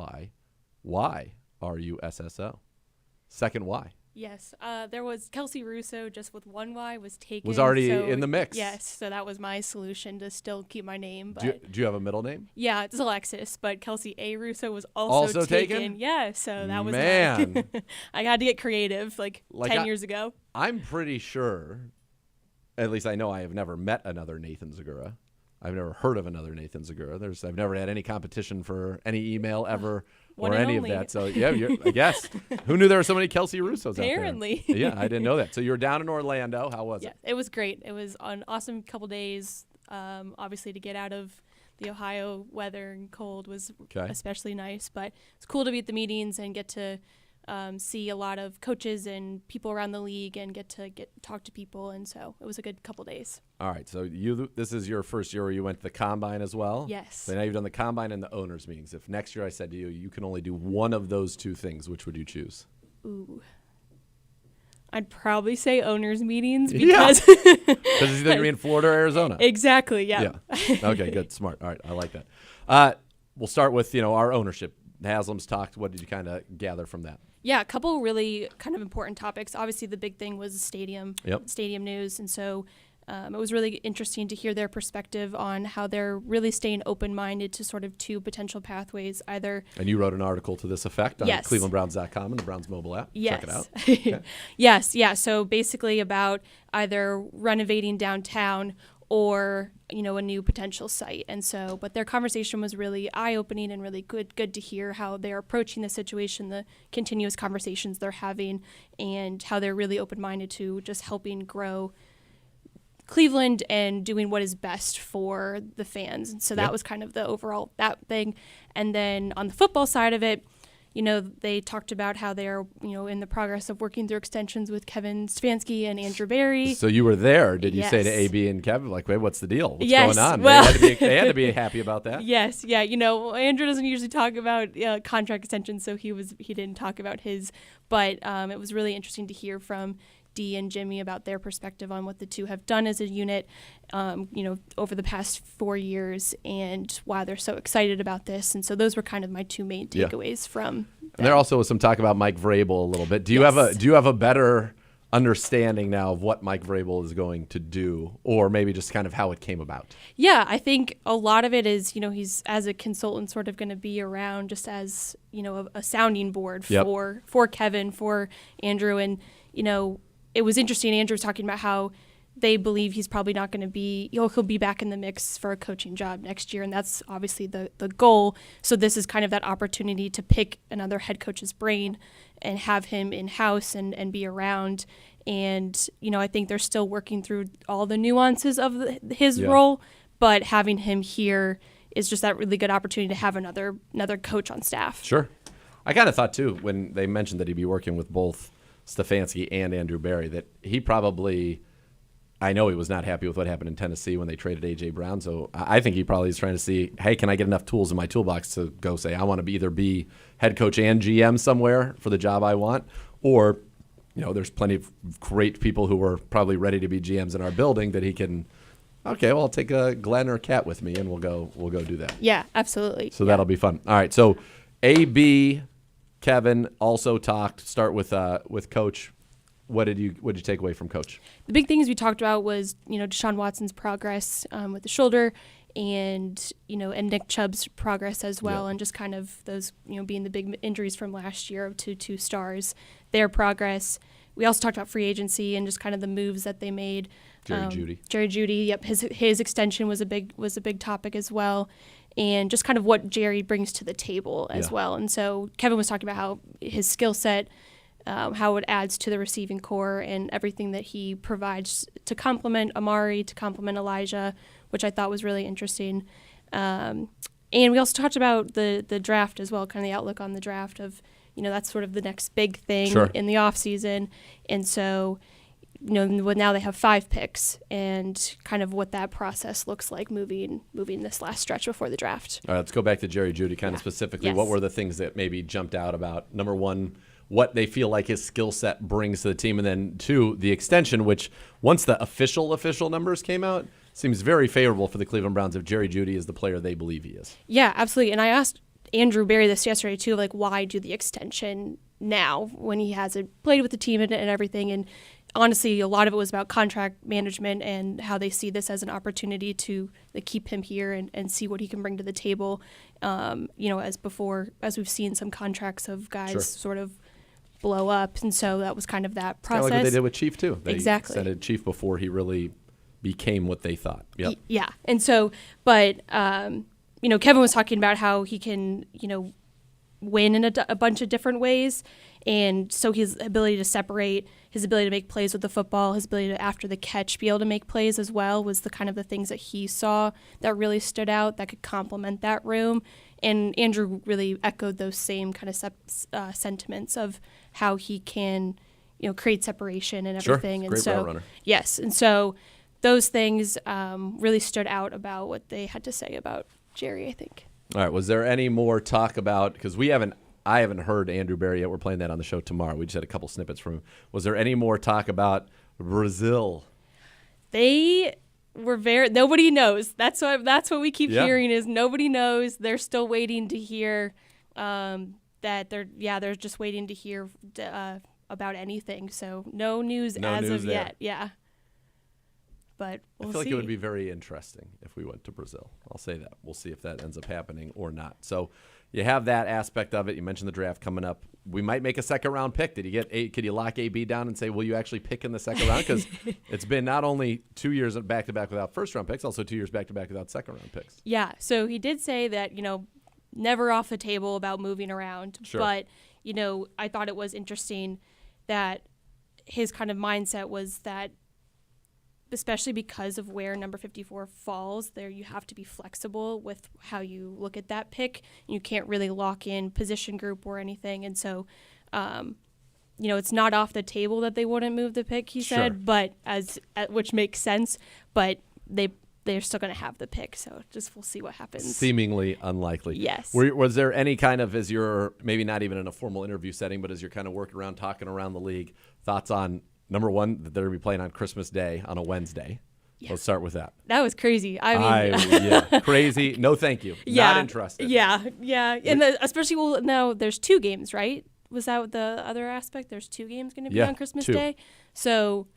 Second Y. Yes. There was Kelsey Russo, just with one Y, was taken. Was already in the mix. Yes. So that was my solution to still keep my name. Do But you have a middle name? yeah, it's Alexis, but Kelsey A. Russo was also taken? Yeah, so that was Man. I had to get creative like 10 years ago. I'm pretty sure, at least I know I have never met another Nathan Zagura. I've never heard of another Nathan Zagura. I've never had any competition for any email ever or any of that. So, yeah, I guess. Who knew there were so many Kelsey Russos Apparently. out there? Yeah, I didn't know that. So you were down in Orlando. How was it? It was great. It was an awesome couple days. Obviously, to get out of the Ohio weather and cold was especially nice. But it's cool to be at the meetings and get to see a lot of coaches and people around the league and get to talk to people. And so it was a good couple days. All right. So this is your first year where you went to the Combine as well? Yes. So now you've done the Combine and the owners' meetings. If next year I said to you, you can only do one of those two things, which would you choose? Ooh. I'd probably say owners' meetings because Because it's either going to be in Florida or Arizona. Exactly, yeah. Okay, good. Smart. All right. I like that. We'll start with, our ownership. Haslam's talked. What did you kind of gather from that? Yeah, a couple really kind of important topics. Obviously, the big thing was stadium news. And so it was really interesting to hear their perspective on how they're really staying open-minded to sort of two potential pathways, either. And you wrote an article to this effect on clevelandbrowns.com and the Browns mobile app. Yes. Check it out. Okay. Yes, yeah. So basically about either renovating downtown or, a new potential site. And so, but their conversation was really eye-opening and really good to hear how they're approaching the situation, the continuous conversations they're having, and how they're really open-minded to just helping grow Cleveland and doing what is best for the fans. And so that was kind of the overall that thing. And then on the football side of it, they talked about how they're, in the progress of working through extensions with Kevin Stefanski and Andrew Berry. So you were there. Did you say to AB and Kevin, like, wait, what's the deal? What's going on? Well, they had to be happy about that. Yes. Yeah. Andrew doesn't usually talk about contract extensions, so he didn't talk about his. But it was really interesting to hear from Dee and Jimmy about their perspective on what the two have done as a unit, over the past 4 years and why they're so excited about this. And so those were kind of my two main takeaways from them. And there also was some talk about Mike Vrabel a little bit. Do you have a better understanding now of what Mike Vrabel is going to do, or maybe just kind of how it came about? Yeah, I think a lot of it is, he's as a consultant sort of going to be around just as, a sounding board for Kevin, for Andrew. And, it was interesting. Andrew was talking about how they believe he's probably not going to be, he'll be back in the mix for a coaching job next year. And that's obviously the goal. So this is kind of that opportunity to pick another head coach's brain and have him in-house and be around. And, I think they're still working through all the nuances of his role, but having him here is just that really good opportunity to have another coach on staff. Sure. I kind of thought, too, when they mentioned that he'd be working with both Stefanski and Andrew Berry, that he probably, I know he was not happy with what happened in Tennessee when they traded A.J. Brown, so I think he probably is trying to see, hey, can I get enough tools in my toolbox to go say, I want to either be head coach and GM somewhere for the job I want, or, there's plenty of great people who were probably ready to be GMs in our building that he can, okay, well, I'll take a Glenn or a Cat with me, and we'll go do that. Yeah, absolutely. So that'll be fun. All right, so A.B., Kevin also talked. Start with Coach. What did you take away from Coach? The big things we talked about was Deshaun Watson's progress with the shoulder, and and Nick Chubb's progress as well, and just kind of those being the big injuries from last year to 2 stars, their progress. We also talked about free agency and just kind of the moves that they made. Jerry Jeudy. Yep, his extension was a big topic as well. And just kind of what Jerry brings to the table as well. And so Kevin was talking about how his skill set, how it adds to the receiving core and everything that he provides to complement Amari, to complement Elijah, which I thought was really interesting. And we also talked about the draft as well, kind of the outlook on the draft of, that's sort of the next big thing in the offseason. And so, now they have 5 picks and kind of what that process looks like moving this last stretch before the draft. All right, let's go back to Jerry Jeudy kind of specifically. Yes. What were the things that maybe jumped out about, number one, what they feel like his skill set brings to the team, and then 2, the extension, which once the official numbers came out, seems very favorable for the Cleveland Browns if Jerry Jeudy is the player they believe he is. Yeah, absolutely. And I asked Andrew Berry this yesterday too, like, why do the extension now when he hasn't played with the team and everything? And honestly, a lot of it was about contract management and how they see this as an opportunity to keep him here and see what he can bring to the table. As we've seen some contracts of guys sort of blow up. And so that was kind of that process. Kind of like what they did with Chief too. They exactly. extended Chief before he really became what they thought. Yep. Yeah. And so, but, Kevin was talking about how he can, win in a bunch of different ways. And so his ability to separate, his ability to make plays with the football, his ability to, after the catch, be able to make plays as well was the kind of the things that he saw that really stood out that could complement that room. And Andrew really echoed those same kind of sentiments of how he can, create separation and everything. Sure. And Great so, route runner. Yes. And so those things really stood out about what they had to say about Jerry, I think. All right. Was there any more talk about, because I haven't heard Andrew Berry yet. We're playing that on the show tomorrow. We just had a couple snippets from him. Was there any more talk about Brazil? They were nobody knows. That's what we keep hearing is nobody knows. They're still waiting to hear that they're just waiting to hear about anything. So no news as of yet. Yeah. But we'll see. I feel like it would be very interesting if we went to Brazil. I'll say that. We'll see if that ends up happening or not. So you have that aspect of it. You mentioned the draft coming up. We might make a second-round pick. Could you lock AB down and say, will you actually pick in the second round? Because it's been not only 2 years back-to-back without first-round picks, also 2 years back-to-back without second-round picks. Yeah, so he did say that, never off the table about moving around. Sure. But, I thought it was interesting that his kind of mindset was that, especially because of where number 54 falls, there you have to be flexible with how you look at that pick. You can't really lock in position group or anything. And so, it's not off the table that they wouldn't move the pick, he said, but which makes sense, but they're still going to have the pick. So we'll see what happens. Seemingly unlikely. Yes. Was there any kind of, as you're maybe not even in a formal interview setting, but as you're kind of working around, talking around the league, thoughts on, number one, that they're going to be playing on Christmas Day on a Wednesday. Yeah. Let's start with that. That was crazy. Crazy. No, thank you. Yeah. Not interested. Yeah. And especially, now there's 2 games, right? Was that the other aspect? There's 2 games going to be on Christmas 2. Day. So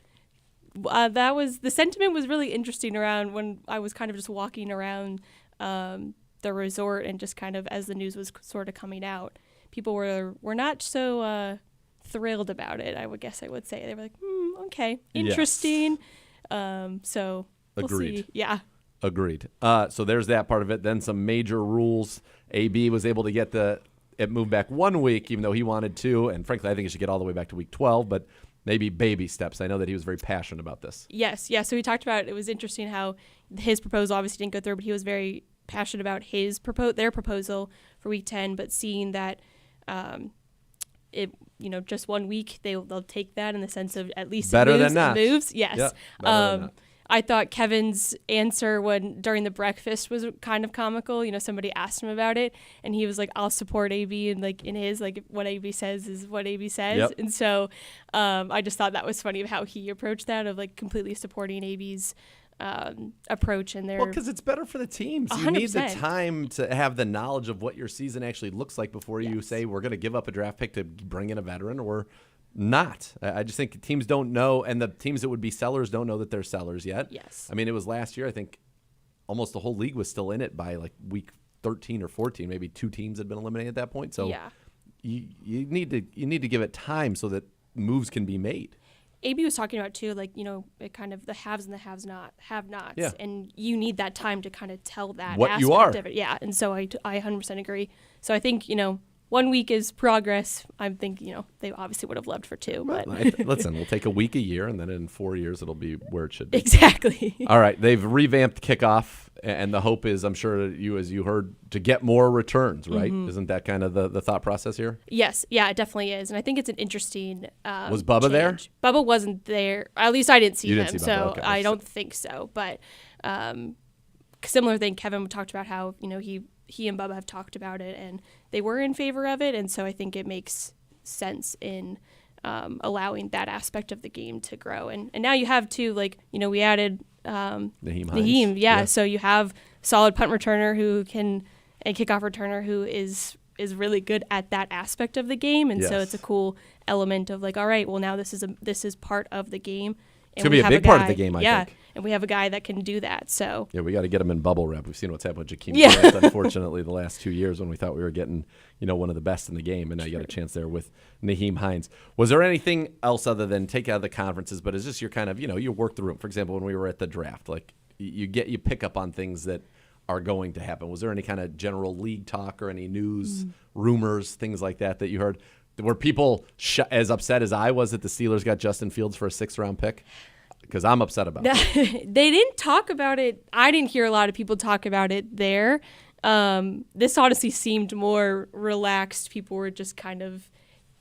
the sentiment was really interesting around when I was kind of just walking around the resort and just kind of as the news was sort of coming out, people were not so thrilled about it. I would say they were like, okay, interesting. Yes. So we'll Agreed. see. Yeah. Agreed. So there's that part of it. Then some major rules. AB was able to get it moved back 1 week, even though he wanted to. And frankly, I think it should get all the way back to week 12, but maybe baby steps. I know that he was very passionate about this. Yes. Yeah. So we talked about, it was interesting how his proposal obviously didn't go through, but he was very passionate about their proposal for week 10, but seeing that, just 1 week, they'll take that in the sense of at least better it moves, than not. It moves. Yes. Yeah, better than not. I thought Kevin's answer during the breakfast was kind of comical. Somebody asked him about it, and he was like, "I'll support AB," and in his what AB says is what AB says. Yep. And so, I just thought that was funny of how he approached that of completely supporting AB's approach and their. Well, because it's better for the teams. 100%. You need the time to have the knowledge of what your season actually looks like before you say we're going to give up a draft pick to bring in a veteran or not. I just think teams don't know, and the teams that would be sellers don't know that they're sellers yet. Yes. I mean, it was last year. I think almost the whole league was still in it by week 13 or 14. Maybe 2 teams had been eliminated at that point. So yeah. you need to give it time so that moves can be made. AB was talking about too, it kind of the haves and the have-nots, Yeah. and you need that time to kind of tell that what aspect you are of it. Yeah, and so I 100% agree. So I think 1 week is progress. I'm thinking, they obviously would have loved for 2, but Listen, we'll take a week a year, and then in 4 years it'll be where it should be. Exactly. All right, they've revamped Kickoff, and the hope is, I'm sure as you heard, to get more returns, right? Mm-hmm. Isn't that kind of the thought process here? Yes, yeah, it definitely is, and I think it's an interesting. Was Bubba there? Bubba wasn't there. At least I didn't see You him, didn't see Bubba, so okay. I don't think so. But similar thing, Kevin talked about how he and Bubba have talked about it, and they were in favor of it, and so I think it makes sense in allowing that aspect of the game to grow. And now you have two, we added Naheem, yeah. So you have solid punt returner and kickoff returner who is really good at that aspect of the game, and so it's a cool element of all right, well now this is part of the game. It's going to be a big part of the game, I think. And we have a guy that can do that. So yeah, we got to get him in bubble wrap. We've seen what's happened with Jakeem Yeah. Grant, unfortunately, the last 2 years when we thought we were getting, one of the best in the game, and now you got a chance there with Naheem Hines. Was there anything else other than take out of the conferences, but is this your kind of, you work the room? For example, when we were at the draft, you pick up on things that are going to happen. Was there any kind of general league talk or any news, rumors, things like that you heard? Were people as upset as I was that the Steelers got Justin Fields for a 6th-round pick? Because I'm upset about it. They didn't talk about it. I didn't hear a lot of people talk about it there. This honestly seemed more relaxed. People were just kind of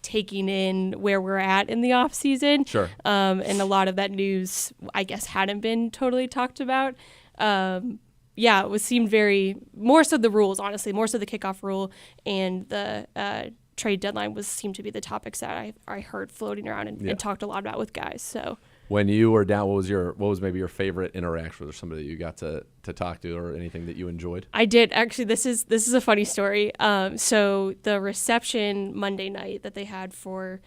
taking in where we're at in the offseason. Sure. And a lot of that news, I guess, hadn't been totally talked about. It seemed more so the rules, honestly, more so the kickoff rule and the trade deadline seemed to be the topics that I heard floating around and talked a lot about with guys. So. When you were down, what was maybe your favorite interaction with somebody that you got to talk to, or anything that you enjoyed? I did actually. This is a funny story. So the reception Monday night that they had for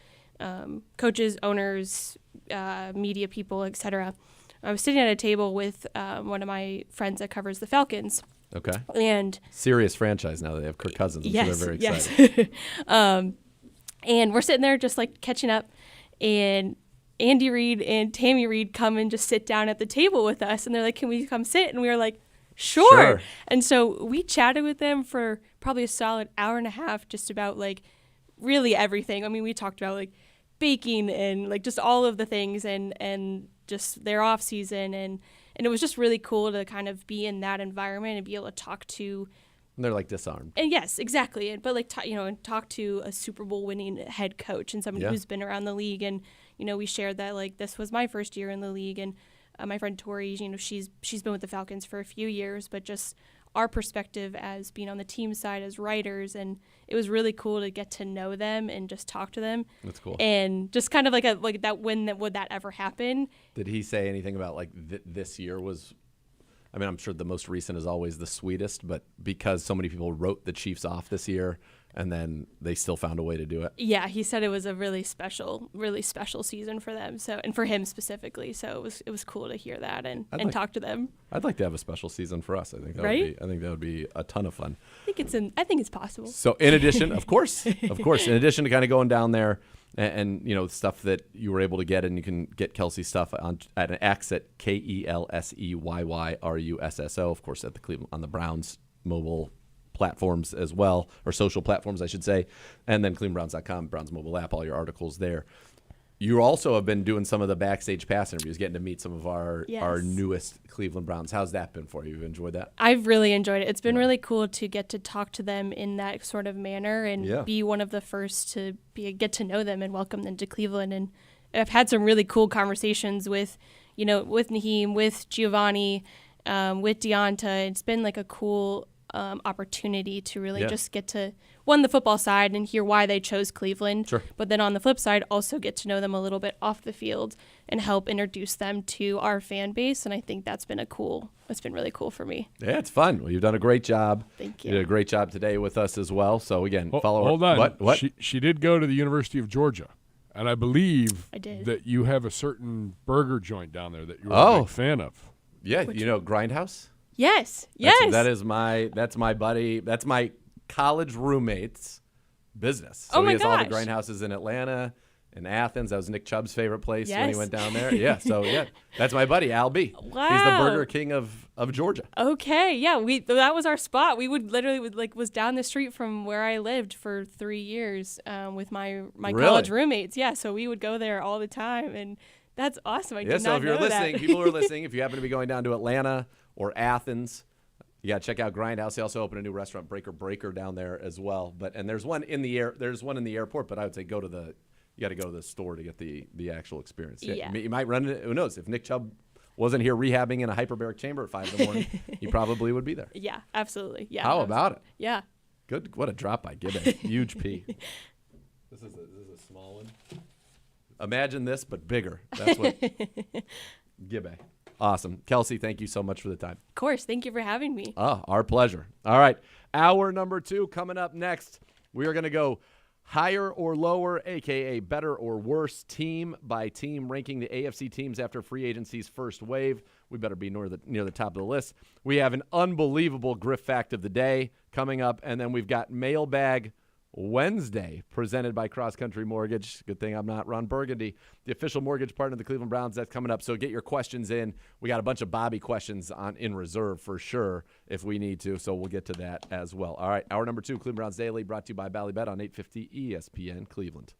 coaches, owners, media people, etc. I was sitting at a table with one of my friends that covers the Falcons. Okay. And serious franchise now that they have Kirk Cousins. Yes, so they're very excited. Yes. And we're sitting there just catching up, and Andy Reid and Tammy Reid come and just sit down at the table with us, and they're like, "Can we come sit?" And we were like, "Sure." And so we chatted with them for probably a solid hour and a half, just about really everything. I mean, we talked about baking and just all of the things, and just their off season, and it was just really cool to kind of be in that environment and be able to talk to. And they're disarmed. And yes, exactly. But and talk to a Super Bowl winning head coach and somebody who's been around the league. And we shared that this was my first year in the league, and my friend Tori, she's been with the Falcons for a few years, but just our perspective as being on the team side as writers, and it was really cool to get to know them and just talk to them. That's cool. And just kind of would that ever happen? Did he say anything about this year was? I mean, I'm sure the most recent is always the sweetest, but because so many people wrote the Chiefs off this year, and then they still found a way to do it. Yeah, he said it was a really special season for them. So, and for him specifically. So it was cool to hear that and talk to them. I'd like to have a special season for us. I think that would be a ton of fun. I think it's possible. So in addition, of course, in addition to kind of going down there and stuff that you were able to get, and you can get Kelsey stuff at an X at KelseyRusso, of course, at the Cleveland on the Browns mobile platforms as well, or social platforms, I should say, and then clevelandbrowns.com, Browns mobile app, all your articles there. You also have been doing some of the backstage pass interviews, getting to meet some of our newest Cleveland Browns. How's that been for you? You've enjoyed that? I've really enjoyed it. It's been really cool to get to talk to them in that sort of manner and be one of the first to get to know them and welcome them to Cleveland. And I've had some really cool conversations with Naheem, with Giovanni, with Deonta. It's been a cool opportunity to really just get to the football side and hear why they chose Cleveland. Sure. But then on the flip side, also get to know them a little bit off the field and help introduce them to our fan base. And I think it's been really cool for me. Yeah, it's fun. Well, you've done a great job. Thank you. You did a great job today with us as well. So again, follow Hold on. What? She did go to the University of Georgia. And I believe I did. that you have a certain burger joint down there that you're a big fan of. Yeah, Grindhouse? Yes. That's my buddy. That's my college roommate's business. So oh my he has gosh. all the grindhouses in Atlanta in Athens. That was Nick Chubb's favorite place when he Yes. went down there. Yeah, so yeah, that's my buddy Al B. He's the Wow. Burger King of Georgia. Okay, yeah, that was our spot. We would literally was down the street from where I lived for 3 years with my Really? college roommates. Yeah, so we would go there all the time, and that's awesome. I Yeah, did so not if you're know listening, that. people who are listening, if you happen to be going down to Atlanta or Athens, you got to check out Grindhouse. They also opened a new restaurant, Breaker down there as well. And there's one in the airport, but I would say you got to go to the store to get the actual experience. Yeah. You might run into, who knows, if Nick Chubb wasn't here rehabbing in a hyperbaric chamber at 5 in the morning, he probably would be there. Yeah, absolutely. Yeah. How about it? Yeah. Good. What a drop by Gibbe. Huge P. This is a small one. Imagine this, but bigger. That's what Gibbe. Awesome. Kelsey, thank you so much for the time. Of course. Thank you for having me. Oh, our pleasure. All right. Hour number 2 coming up next. We are going to go higher or lower, a.k.a. better or worse, team by team, ranking the AFC teams after free agency's first wave. We better be near the top of the list. We have an unbelievable Griff fact of the day coming up, and then we've got Mailbag Wednesday presented by Cross Country Mortgage. Good thing I'm not Ron Burgundy, the official mortgage partner of the Cleveland Browns. That's coming up. So get your questions in. We got a bunch of Bobby questions in reserve for sure if we need to. So we'll get to that as well. All right. Hour number 2, Cleveland Browns Daily, brought to you by Ballybet on 850 ESPN Cleveland.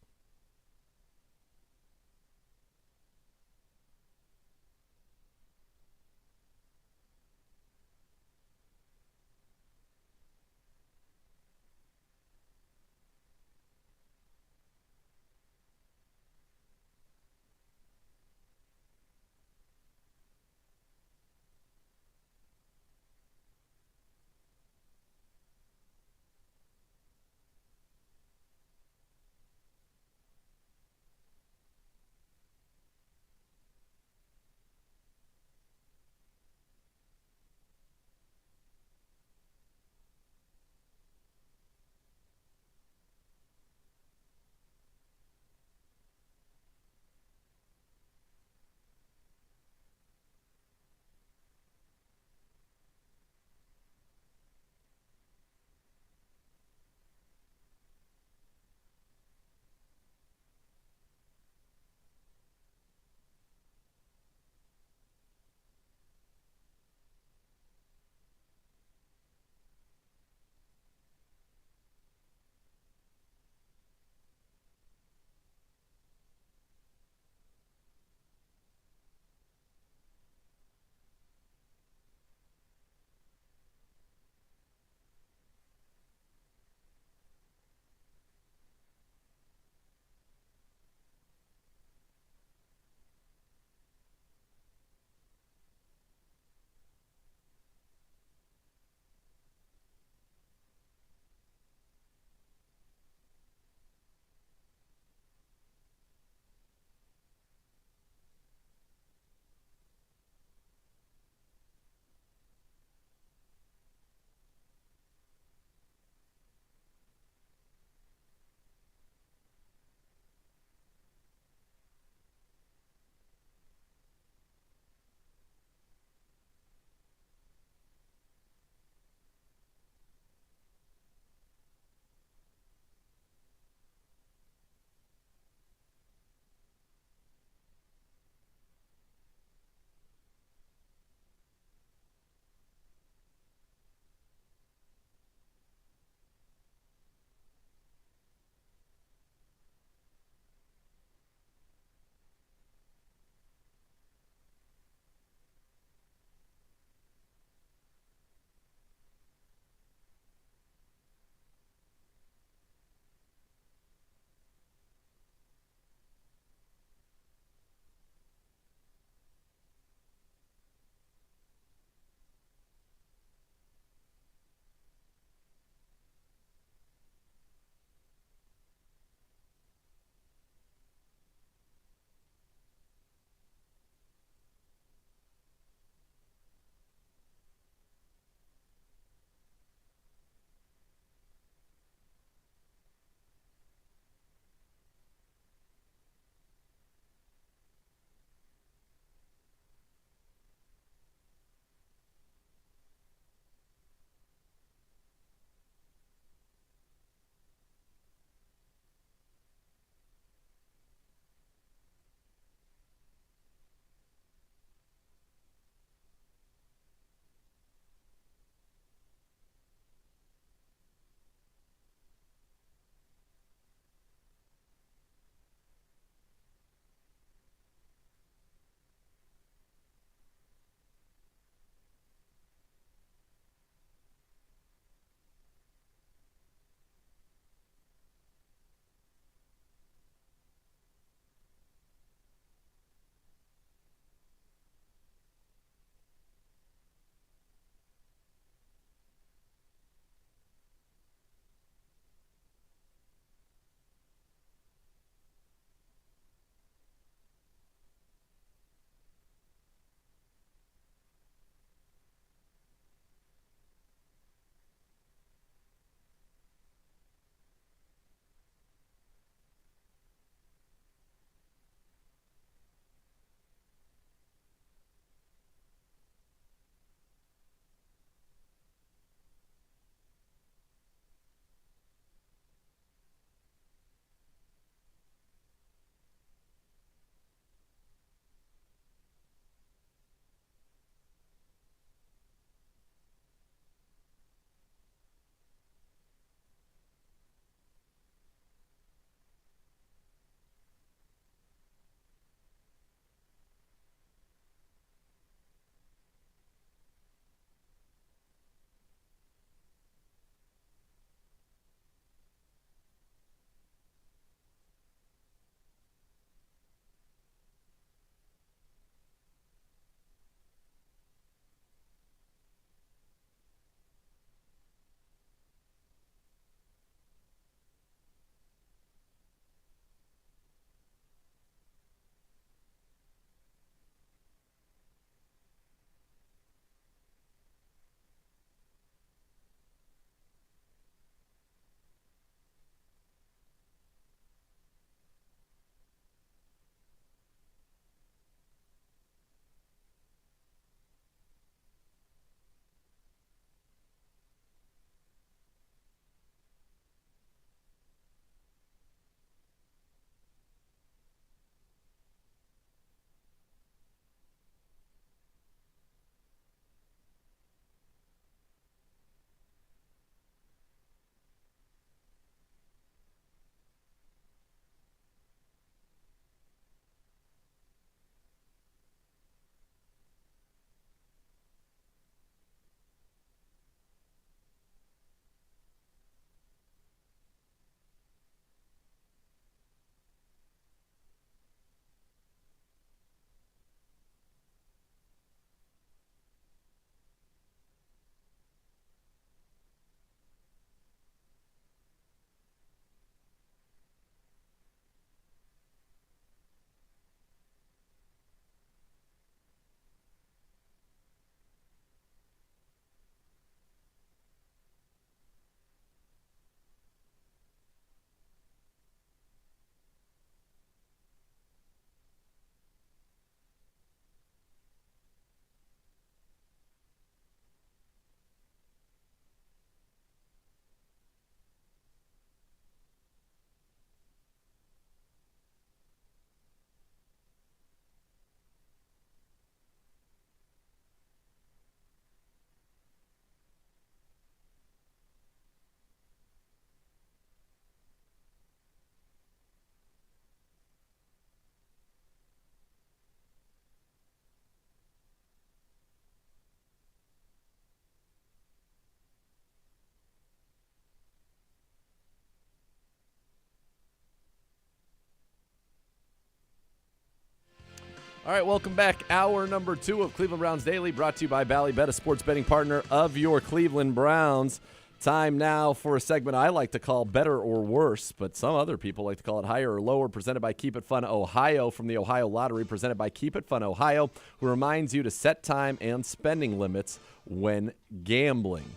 All right, welcome back. Hour number 2 of Cleveland Browns Daily, brought to you by Ballybet, a sports betting partner of your Cleveland Browns. Time now for a segment I like to call Better or Worse, but some other people like to call it Higher or Lower, presented by Keep It Fun Ohio from the Ohio Lottery, presented by Keep It Fun Ohio, who reminds you to set time and spending limits when gambling.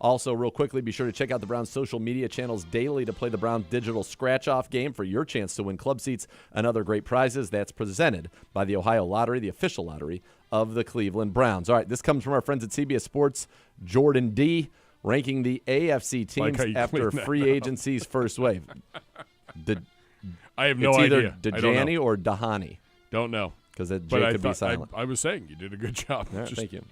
Also, real quickly, be sure to check out the Browns' social media channels daily to play the Browns digital scratch-off game for your chance to win club seats and other great prizes. That's presented by the Ohio Lottery, the official lottery of the Cleveland Browns. All right, this comes from our friends at CBS Sports, Jordan D., ranking the AFC teams after free agency's first wave. I have no idea. It's idea. either Dejani or Dahani. Don't know. Because J could be silent. I was saying you did a good job. All right, thank you.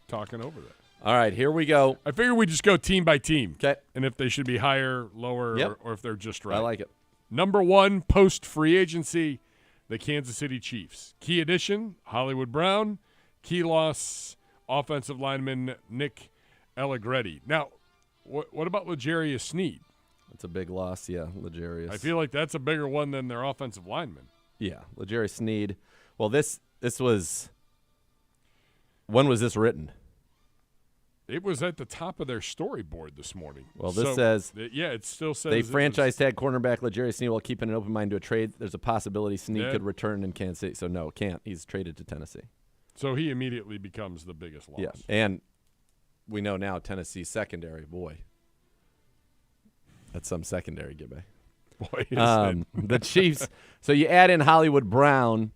Talking over that. All right, here we go. I figure we just go team by team. Okay. And if they should be higher, lower, Yep. or if they're just right. I like it. Number 1, post-free agency, the Kansas City Chiefs. Key addition, Hollywood Brown. Key loss, offensive lineman Nick Allegretti. Now, what about L'Jarius Sneed? That's a big loss, yeah, L'Jarius. I feel like that's a bigger one than their offensive lineman. Yeah, L'Jarius Sneed. Well, this was – when was this written? It was at the top of their storyboard this morning. Well, this says – it still says – they franchise tag cornerback L'Jarius Sneed while keeping an open mind to a trade. There's a possibility Sneed could return in Kansas City. So, no, can't. He's traded to Tennessee. So he immediately becomes the biggest loss. Yeah, and we know now Tennessee's secondary. Boy, that's some secondary, Gibby. Boy, is the Chiefs. So you add in Hollywood Brown.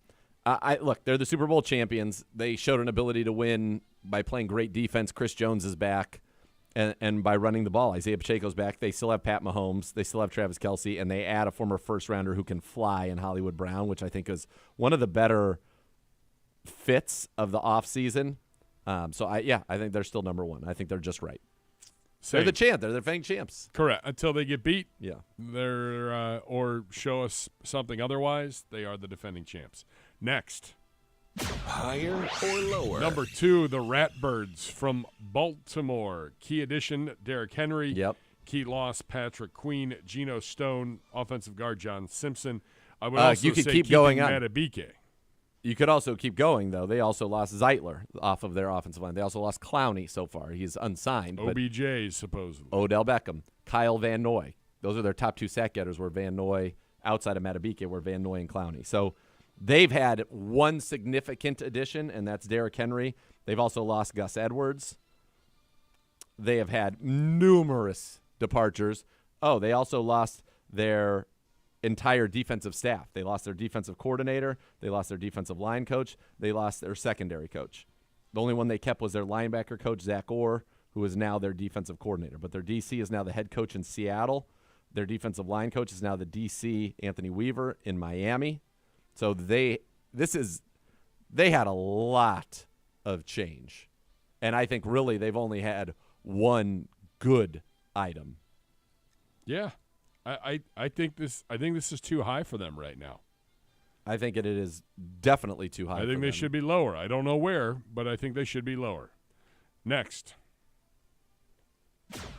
Look, they're the Super Bowl champions. They showed an ability to win by playing great defense. Chris Jones is back, and by running the ball. Isaiah Pacheco's back. They still have Pat Mahomes. They still have Travis Kelsey, and they add a former first-rounder who can fly in Hollywood Brown, which I think is one of the better fits of the offseason. I think they're still number 1. I think they're just right. Same. They're the champ. They're the defending champs. Correct. Until they get beat. Yeah. They're or show us something otherwise, they are the defending champs. Next. Higher or lower? Number 2, the Ratbirds from Baltimore. Key addition, Derrick Henry. Yep. Key loss, Patrick Queen, Geno Stone, offensive guard John Simpson. I would also you could say keep going on. Matabike. You could also keep going, though. They also lost Zeitler off of their offensive line. They also lost Clowney so far. He's unsigned. OBJ, supposedly. Odell Beckham, Kyle Van Noy. Those are their top 2 sack getters were Van Noy, outside of Matabike, were Van Noy and Clowney. So they've had one significant addition, and that's Derrick Henry. They've also lost Gus Edwards. They have had numerous departures. Oh, they also lost their entire defensive staff. They lost their defensive coordinator. They lost their defensive line coach. They lost their secondary coach. The only one they kept was their linebacker coach, Zach Orr, who is now their defensive coordinator. But their DC is now the head coach in Seattle. Their defensive line coach is now the DC, Anthony Weaver, in Miami. So they had a lot of change. And I think really they've only had one good item. Yeah. I think this is too high for them right now. I think it is definitely too high. I think they should be lower. I don't know where, but I think they should be lower. Next.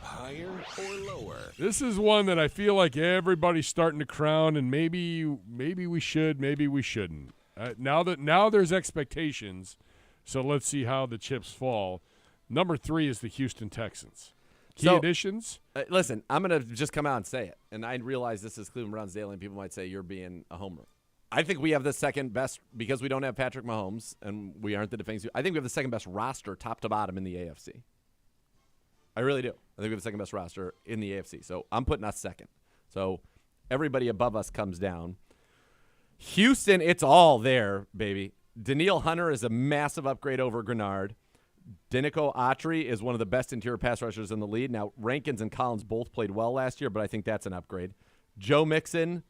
Higher or lower? This is one that I feel like everybody's starting to crown, and maybe we should, maybe we shouldn't. Now there's expectations, so let's see how the chips fall. Number 3 is the Houston Texans. Key additions? Listen, I'm going to just come out and say it. And I realize this is Cleveland Browns Daily, and people might say you're being a homer. I think we have the second best, because we don't have Patrick Mahomes, and we aren't the defending. I think we have the second best roster, top to bottom, in the AFC. I really do. I think we have the second best roster in the AFC. So I'm putting us second. So everybody above us comes down. Houston, it's all there, baby. Danielle Hunter is a massive upgrade over Grenard. Denico Autry is one of the best interior pass rushers in the league. Now, Rankins and Collins both played well last year, but I think that's an upgrade. Joe Mixon,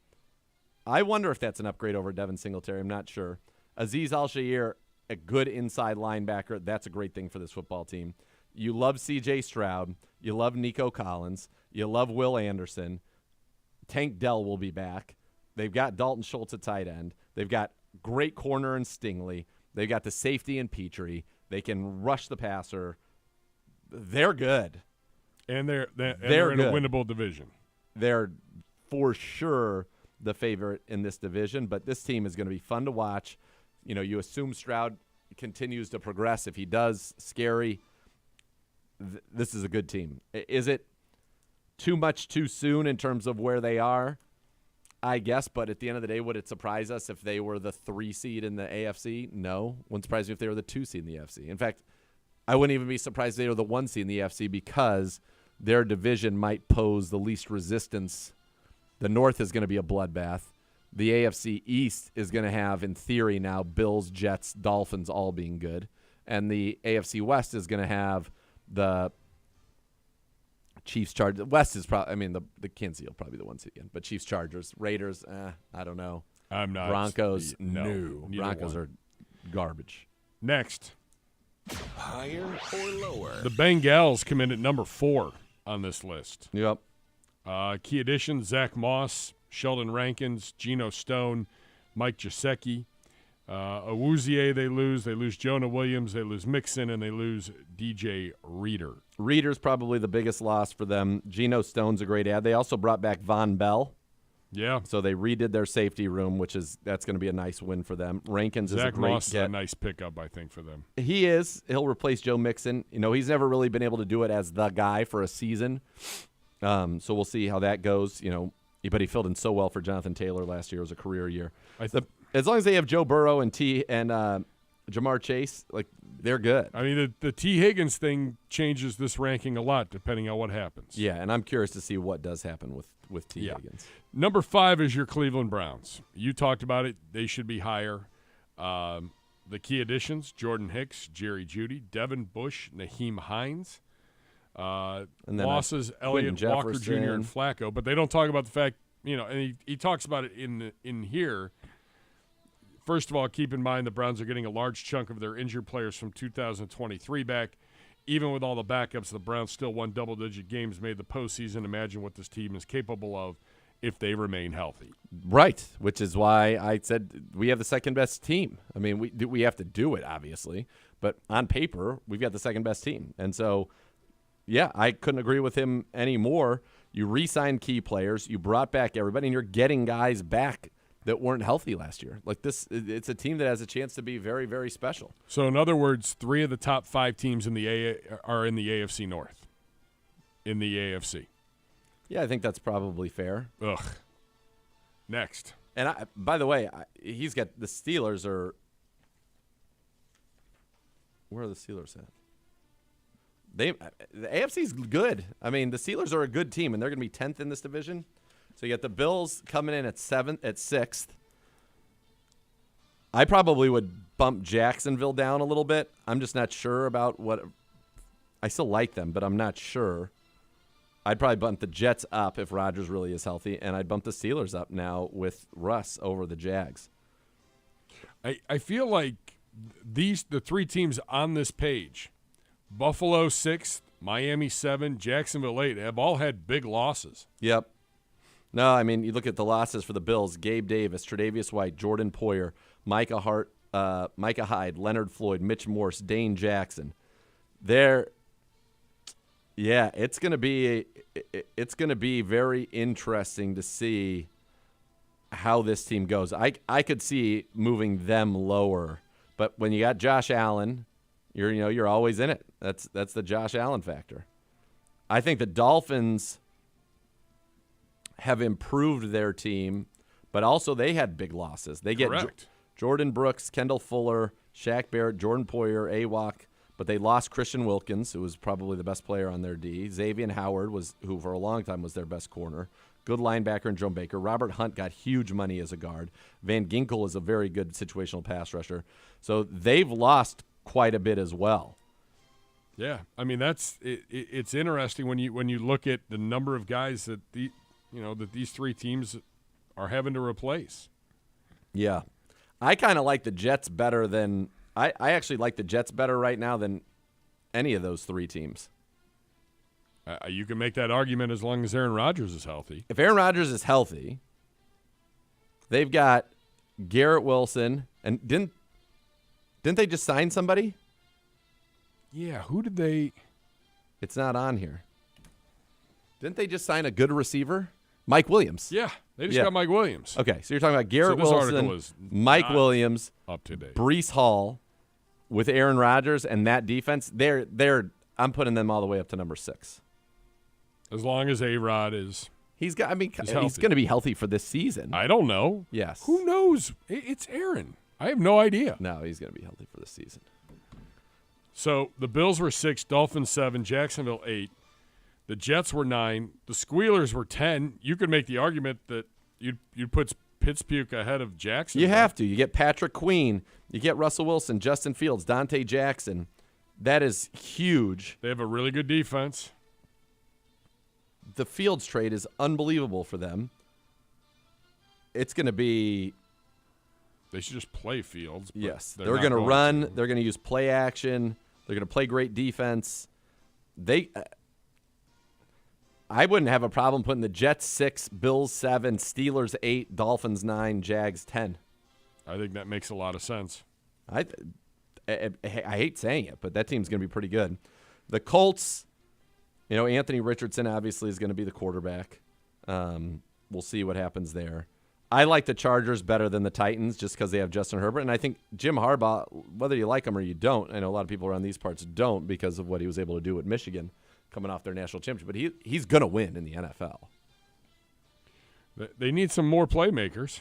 I wonder if that's an upgrade over Devin Singletary. I'm not sure. Azeez Al-Shaair, a good inside linebacker. That's a great thing for this football team. You love C.J. Stroud. You love Nico Collins. You love Will Anderson. Tank Dell will be back. They've got Dalton Schultz at tight end. They've got great corner in Stingley. They've got the safety in Petrie. They can rush the passer. They're good. And they're in good. a winnable division. They're for sure the favorite in this division, but this team is going to be fun to watch. you assume Stroud continues to progress. If he does, scary. This is a good team. Is it too much too soon in terms of where they are? I guess, but at the end of the day, would it surprise us if they were the 3 seed in the AFC? No. Wouldn't surprise me if they were the 2 seed in the AFC. In fact, I wouldn't even be surprised if they were the 1 seed in the AFC because their division might pose the least resistance. The North is going to be a bloodbath. The AFC East is going to have, in theory now, Bills, Jets, Dolphins all being good. And the AFC West is going to have the Chiefs, Chargers. West is probably, the Kansas City will probably be the 1 seed again. But Chiefs, Chargers, Raiders, I don't know. I'm not. Broncos, no. Broncos are garbage. Next. Higher or lower? The Bengals come in at number 4 on this list. Yep. Key additions, Zach Moss, Sheldon Rankins, Geno Stone, Mike Gesicki. Awuzie they lose. They lose Jonah Williams. They lose Mixon, and they lose DJ Reader. Reader's probably the biggest loss for them. Geno Stone's a great add. They also brought back Von Bell. Yeah. So they redid their safety room, that's going to be a nice win for them. Rankins is a great Moss get. is a nice pickup, I think, for them. He is. He'll replace Joe Mixon. He's never really been able to do it as the guy for a season. So we'll see how that goes. But he filled in so well for Jonathan Taylor last year. It was a career year. As long as they have Joe Burrow and Jamar Chase, they're good. The T. Higgins thing changes this ranking a lot depending on what happens. Yeah, and I'm curious to see what does happen with T. Higgins. Number 5 is your Cleveland Browns. You talked about it. They should be higher. The key additions, Jordan Hicks, Jerry Jeudy, Devin Bush, Naheem Hines. And then losses, Elliott Walker Jr. and Flacco. But they don't talk about the fact, and he talks about it in here. First of all, keep in mind the Browns are getting a large chunk of their injured players from 2023 back. Even with all the backups, the Browns still won double-digit games, made the postseason. Imagine what this team is capable of if they remain healthy. Right, which is why I said we have the second-best team. We have to do it, obviously. But on paper, we've got the second-best team. And so, yeah, I couldn't agree with him anymore. You re-signed key players. You brought back everybody, and you're getting guys back that weren't healthy last year. It's a team that has a chance to be very, very special. So, in other words, 3 of the top 5 teams in are in the AFC North. In the AFC. Yeah, I think that's probably fair. Ugh. Next. And by the way, he's got the Steelers are. Where are the Steelers at? The AFC's good. The Steelers are a good team, and they're going to be 10th in this division. So you got the Bills coming in at 6th. I probably would bump Jacksonville down a little bit. I'm just not sure about what. I still like them, but I'm not sure. I'd probably bump the Jets up if Rodgers really is healthy, and I'd bump the Steelers up now with Russ over the Jags. I feel like the 3 teams on this page, Buffalo 6th, Miami 7, Jacksonville 8, have all had big losses. Yep. No, you look at the losses for the Bills: Gabe Davis, Tre'Davious White, Jordan Poyer, Micah Hyde, Leonard Floyd, Mitch Morse, Dane Jackson. It's gonna be very interesting to see how this team goes. I could see moving them lower, but when you got Josh Allen, you're always in it. That's the Josh Allen factor. I think the Dolphins have improved their team, but also they had big losses. They get Jordan Brooks, Kendall Fuller, Shaq Barrett, Jordan Poyer, Awok, but they lost Christian Wilkins, who was probably the best player on their D. Xavier Howard, who for a long time was their best corner. Good linebacker in Jerome Baker. Robert Hunt got huge money as a guard. Van Ginkel is a very good situational pass rusher. So they've lost quite a bit as well. Yeah, that's it's interesting when you look at the number of guys that that these 3 teams are having to replace. Yeah. I kind of like the Jets better than – I actually like the Jets better right now than any of those 3 teams. You can make that argument as long as Aaron Rodgers is healthy. If Aaron Rodgers is healthy, they've got Garrett Wilson. And didn't they just sign somebody? Yeah, who did they – It's not on here. Didn't they just sign a good receiver? Mike Williams. Yeah, they just Yeah. got Mike Williams. Okay, so you're talking about Garrett this article Wilson, is Mike not Williams, up to date. Breece Hall with Aaron Rodgers and that defense. I'm putting them all the way up to number 6. As long as A-Rod is He's going healthy. to be healthy for this season. I don't know. Yes. Who knows? It's Aaron. I have no idea. No, he's going to be healthy for this season. So the Bills were 6, Dolphins 7, Jacksonville 8. The Jets were 9. The Squealers were 10. You could make the argument that you'd put Pittsburgh ahead of Jacksonville. You have to. You get Patrick Queen. You get Russell Wilson, Justin Fields, Dante Jackson. That is huge. They have a really good defense. The Fields trade is unbelievable for them. It's going to be They should just play Fields. But yes. they're They're not going to going run. to. They're going to use play action. They're going to play great defense. I wouldn't have a problem putting the Jets 6, Bills 7, Steelers 8, Dolphins 9, Jags 10. I think that makes a lot of sense. I hate saying it, but that team's going to be pretty good. The Colts, Anthony Richardson obviously is going to be the quarterback. We'll see what happens there. I like the Chargers better than the Titans just because they have Justin Herbert. And I think Jim Harbaugh, whether you like him or you don't, I know a lot of people around these parts don't because of what he was able to do at Michigan coming off their national championship. But he's going to win in the NFL. They need some more playmakers.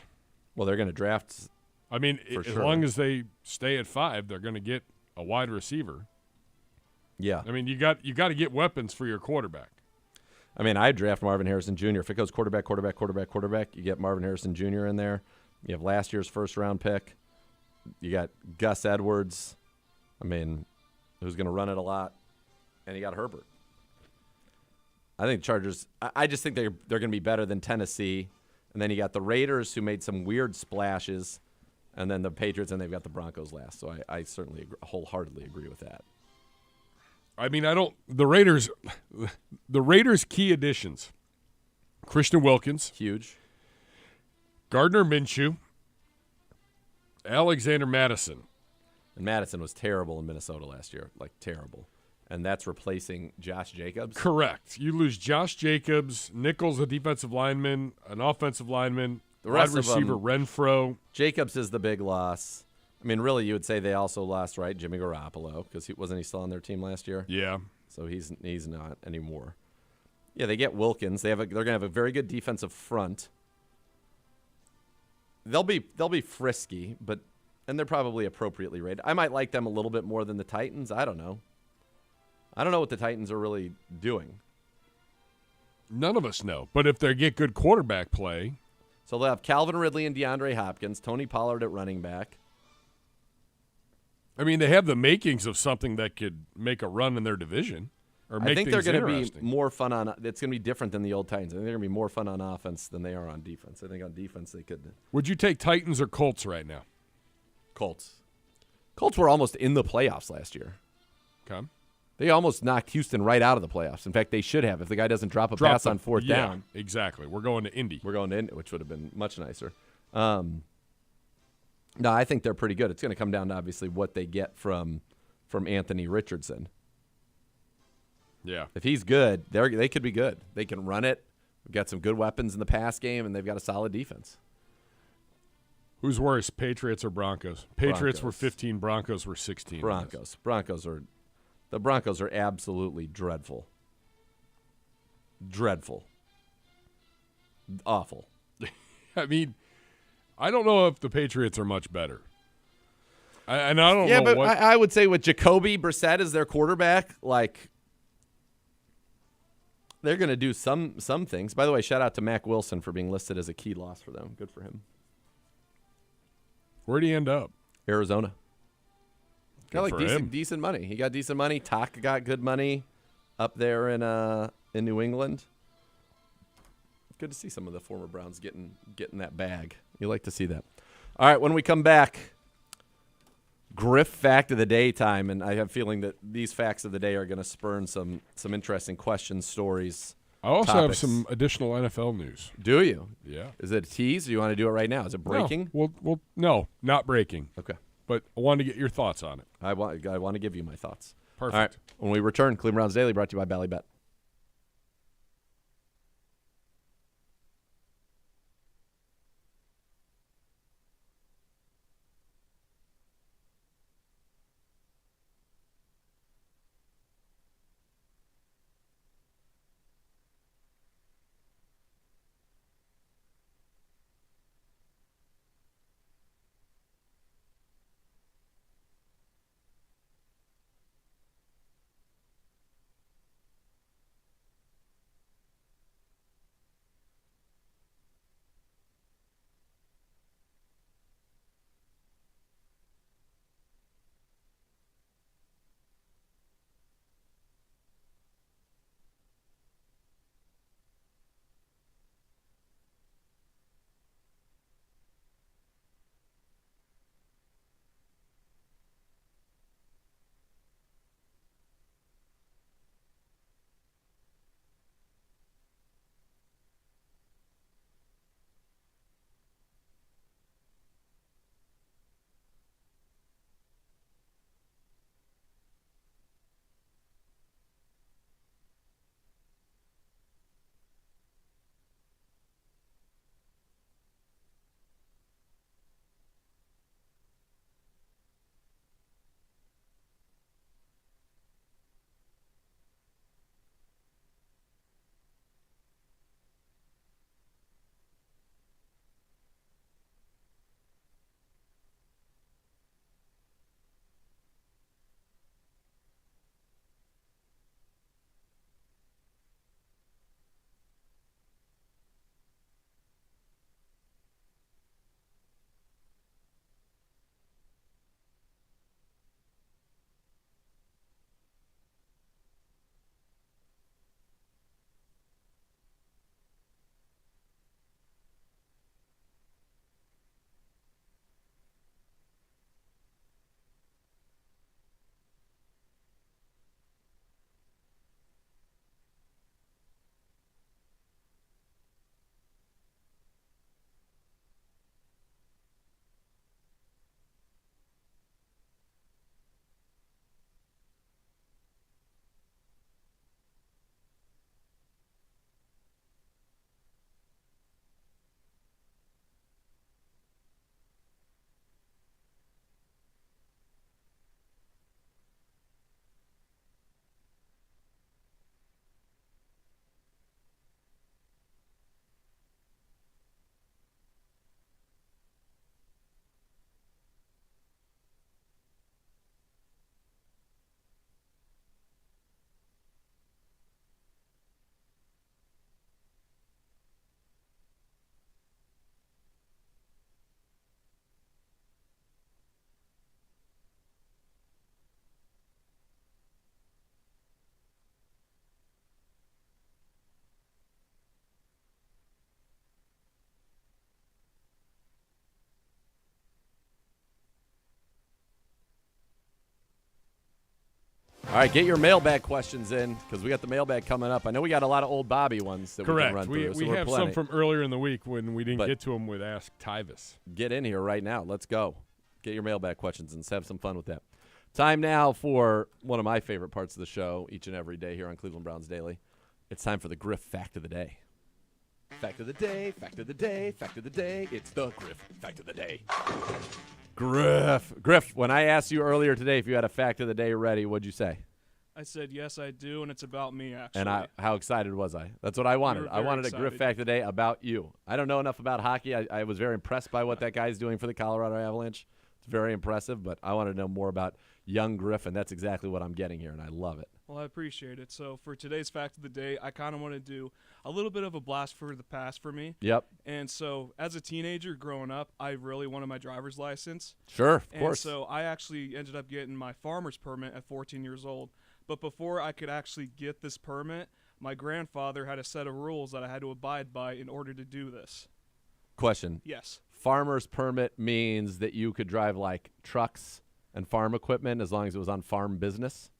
Well, they're going to draft. I mean, For as sure. long as they stay at 5, they're going to get a wide receiver. Yeah. I mean, you got to get weapons for your quarterback. I mean, I'd draft Marvin Harrison Jr. If it goes quarterback, you get Marvin Harrison Jr. in there. You have last year's first-round pick. You got Gus Edwards, who's going to run it a lot. And you got Herbert. I think Chargers – I just think they're going to be better than Tennessee. And then you got the Raiders, who made some weird splashes. And then the Patriots, and they've got the Broncos last. So I certainly wholeheartedly agree with that. I mean, the Raiders key additions, Christian Wilkins, Huge. Gardner Minshew, Alexander Madison. And Madison was terrible in Minnesota last year, like terrible. And that's replacing Josh Jacobs. Correct. You lose Josh Jacobs, Nichols, a defensive lineman, an offensive lineman, The wide rest of receiver them- Renfro. Jacobs is the big loss. I mean, really, you would say they also lost, right, Jimmy Garoppolo, because wasn't he still on their team last year? Yeah. So he's not anymore. Yeah, they get Wilkins. They're going to have a very good defensive front. They'll be frisky, and they're probably appropriately rated. I might like them a little bit more than the Titans. I don't know. I don't know what the Titans are really doing. None of us know. But if they get good quarterback play. So they'll have Calvin Ridley and DeAndre Hopkins, Tony Pollard at running back. I mean, they have the makings of something that could make a run in their division. Or make I think they're things going to be interesting. more fun on. It's going to be different than the old Titans. I think they're going to be more fun on offense than they are on defense. I think on defense they could. Would you take Titans or Colts right now? Colts were almost in the playoffs last year. Okay. They almost knocked Houston right out of the playoffs. In fact, they should have if the guy doesn't drop a pass on fourth down. Exactly. We're going to Indy. We're going to Indy, which would have been much nicer. No, I think they're pretty good. It's going to come down to obviously what they get from Anthony Richardson. Yeah. If he's good, they could be good. They can run it. We've got some good weapons in the pass game, and they've got a solid defense. Who's worse, Patriots or Broncos? Patriots were Broncos. 15, Broncos were 16. The Broncos are absolutely dreadful. Dreadful. Awful. I mean, I don't know if the Patriots are much better. I don't know Yeah, but what. I would say with Jacoby Brissett as their quarterback, like they're going to do some things. By the way, shout out to Mac Wilson for being listed as a key loss for them. Good for him. Where'd he end up? Arizona. Got Good like for him. decent money. He got decent money. Taka got good money up there in New England. Good to see some of the former Browns getting that bag. You like to see that. All right, when we come back, Griff fact of the day time, and I have a feeling that these facts of the day are going to spurn some interesting questions, stories. I also topics. have some additional NFL news. Do you? Yeah. Is it a tease? Or do you want to do it right now? Is it breaking? No, no, not breaking. Okay. But I wanted to get your thoughts on it. I want to give you my thoughts. Perfect. All right. When we return, Cleveland Browns Daily brought to you by Ballybet. All right, get your mailbag questions in because we got the mailbag coming up. I know we got a lot of old Bobby ones that we can run Correct. through. We have some from earlier in the week when we didn't But- get to them with Ask Tyvis. Get in here right now. Let's go. Get your mailbag questions and have some fun with that. Time now for one of my favorite parts of the show each and every day here on Cleveland Browns Daily. It's time for the Griff Fact of the Day. Fact of the day, fact of the day, fact of the day. It's the Griff Fact of the Day. Griff, when I asked you earlier today if you had a fact of the day ready, what'd you say? I said, yes, I do, and it's about me, actually. And how excited was I? That's what I wanted. were I wanted very a Griff excited. Fact of the Day about you. I don't know enough about hockey. I was very impressed by what that guy's doing for the Colorado Avalanche. It's very impressive, but I want to know more about young Griff, and that's exactly what I'm getting here, and I love it. Well, I appreciate it. So for today's fact of the day, I kind of want to do a little bit of a blast for the past for me. Yep. And so as a teenager growing up, I really wanted my driver's license. Sure, of And course. so I actually ended up getting my farmer's permit at 14 years old. But before I could actually get this permit, my grandfather had a set of rules that I had to abide by in order to do this. Question. Yes. Farmer's permit means that you could drive like trucks and farm equipment as long as it was on farm business?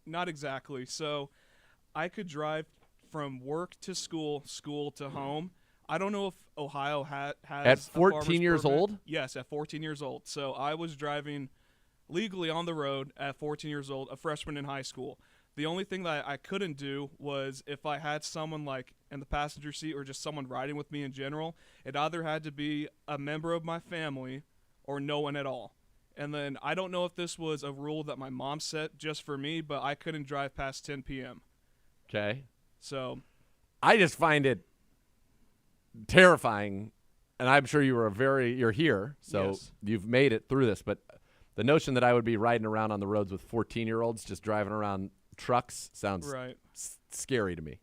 Not exactly. So I could drive from work to school, school to home. I don't know if Ohio has At a 14 farmer's years permit. old? Yes, at 14 years old. So I was driving legally on the road at 14 years old, a freshman in high school. The only thing that I couldn't do was if I had someone like in the passenger seat or just someone riding with me in general, it either had to be a member of my family or no one at all. And then I don't know if this was a rule that my mom set just for me, but I couldn't drive past 10 p.m. Okay. So I just find it terrifying, and I'm sure you're here, so Yes. you've made it through this, but the notion that I would be riding around on the roads with 14-year-olds just driving around trucks sounds right. scary to me.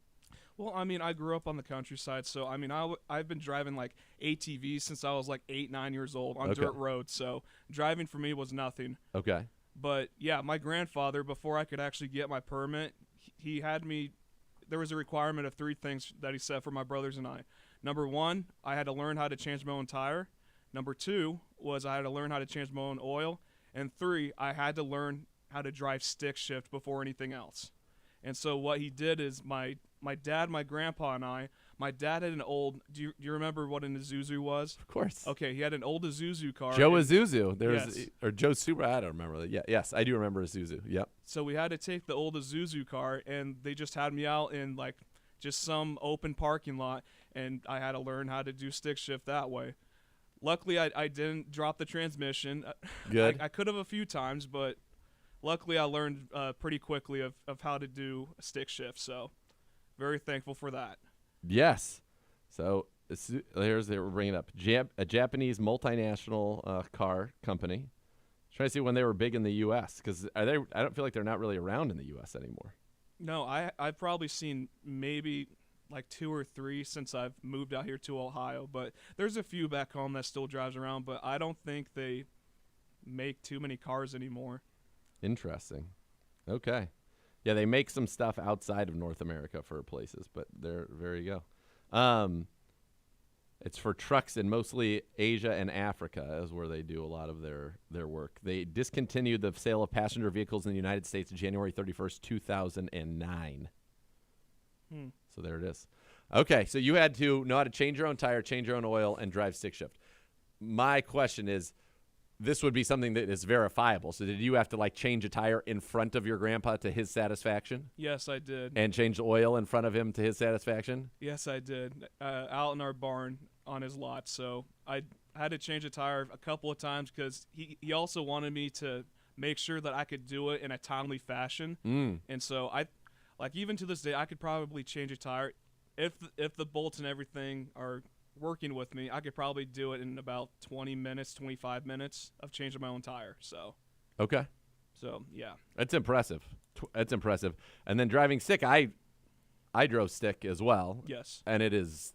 Well, I mean, I grew up on the countryside, so I mean, I've been driving like ATVs since I was like 8, 9 years old on Okay. dirt roads. So driving for me was nothing. Okay. But yeah, my grandfather, before I could actually get my permit, he had me. There was a requirement of 3 things that he set for my brothers and I. Number 1, I had to learn how to change my own tire. Number 2 was I had to learn how to change my own oil. And 3, I had to learn how to drive stick shift before anything else. And so what he did is my dad, my grandpa, and my dad had an old. Do you remember what an Isuzu was? Of course. Okay, he had an old Isuzu car. Joe and- Isuzu. Yes. Or Joe Super. I don't remember. Yeah. Yes, I do remember Isuzu. Yep. So we had to take the old Isuzu car, and they just had me out in like just some open parking lot, and I had to learn how to do stick shift that way. Luckily, I didn't drop the transmission. Good. I could have a few times, but luckily I learned pretty quickly of how to do a stick shift. So very thankful for that. Yes. So here's they were bringing up a Japanese multinational car company. Trying to see when they were big in the U.S. because I don't feel like they're not really around in the U.S. anymore. No, I've probably seen maybe like 2 or 3 since I've moved out here to Ohio, but there's a few back home that still drives around, but I don't think they make too many cars anymore. Interesting. Okay. Yeah, they make some stuff outside of North America for places, but there you go. It's for trucks in mostly Asia and Africa is where they do a lot of their work. They discontinued the sale of passenger vehicles in the United States January 31st, 2009. So there it is. Okay, so you had to know how to change your own tire, change your own oil, and drive stick shift. My question is, this would be something that is verifiable. So did you have to like change a tire in front of your grandpa to his satisfaction Yes, I did. and change the oil in front of him to his satisfaction? Yes, I did. Out in our barn on his lot. So I had to change a tire a couple of times because he also wanted me to make sure that I could do it in a timely fashion. And so even to this day, I could probably change a tire. If the bolts and everything are working with me, I could probably do it in about 20 minutes, 25 minutes of changing my own tire. So Okay. Yeah. That's impressive. That's impressive. And then driving stick, I drove stick as well. Yes. And it is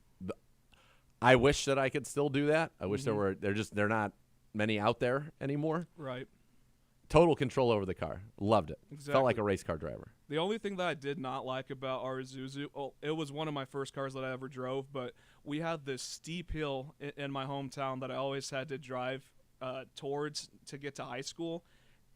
I wish that I could still do that. I wish they're not many out there anymore. Right. Total control over the car. Loved it. Exactly. Felt like a race car driver. The only thing that I did not like about our Isuzu, it was one of my first cars that I ever drove, but we had this steep hill in my hometown that I always had to drive towards to get to high school.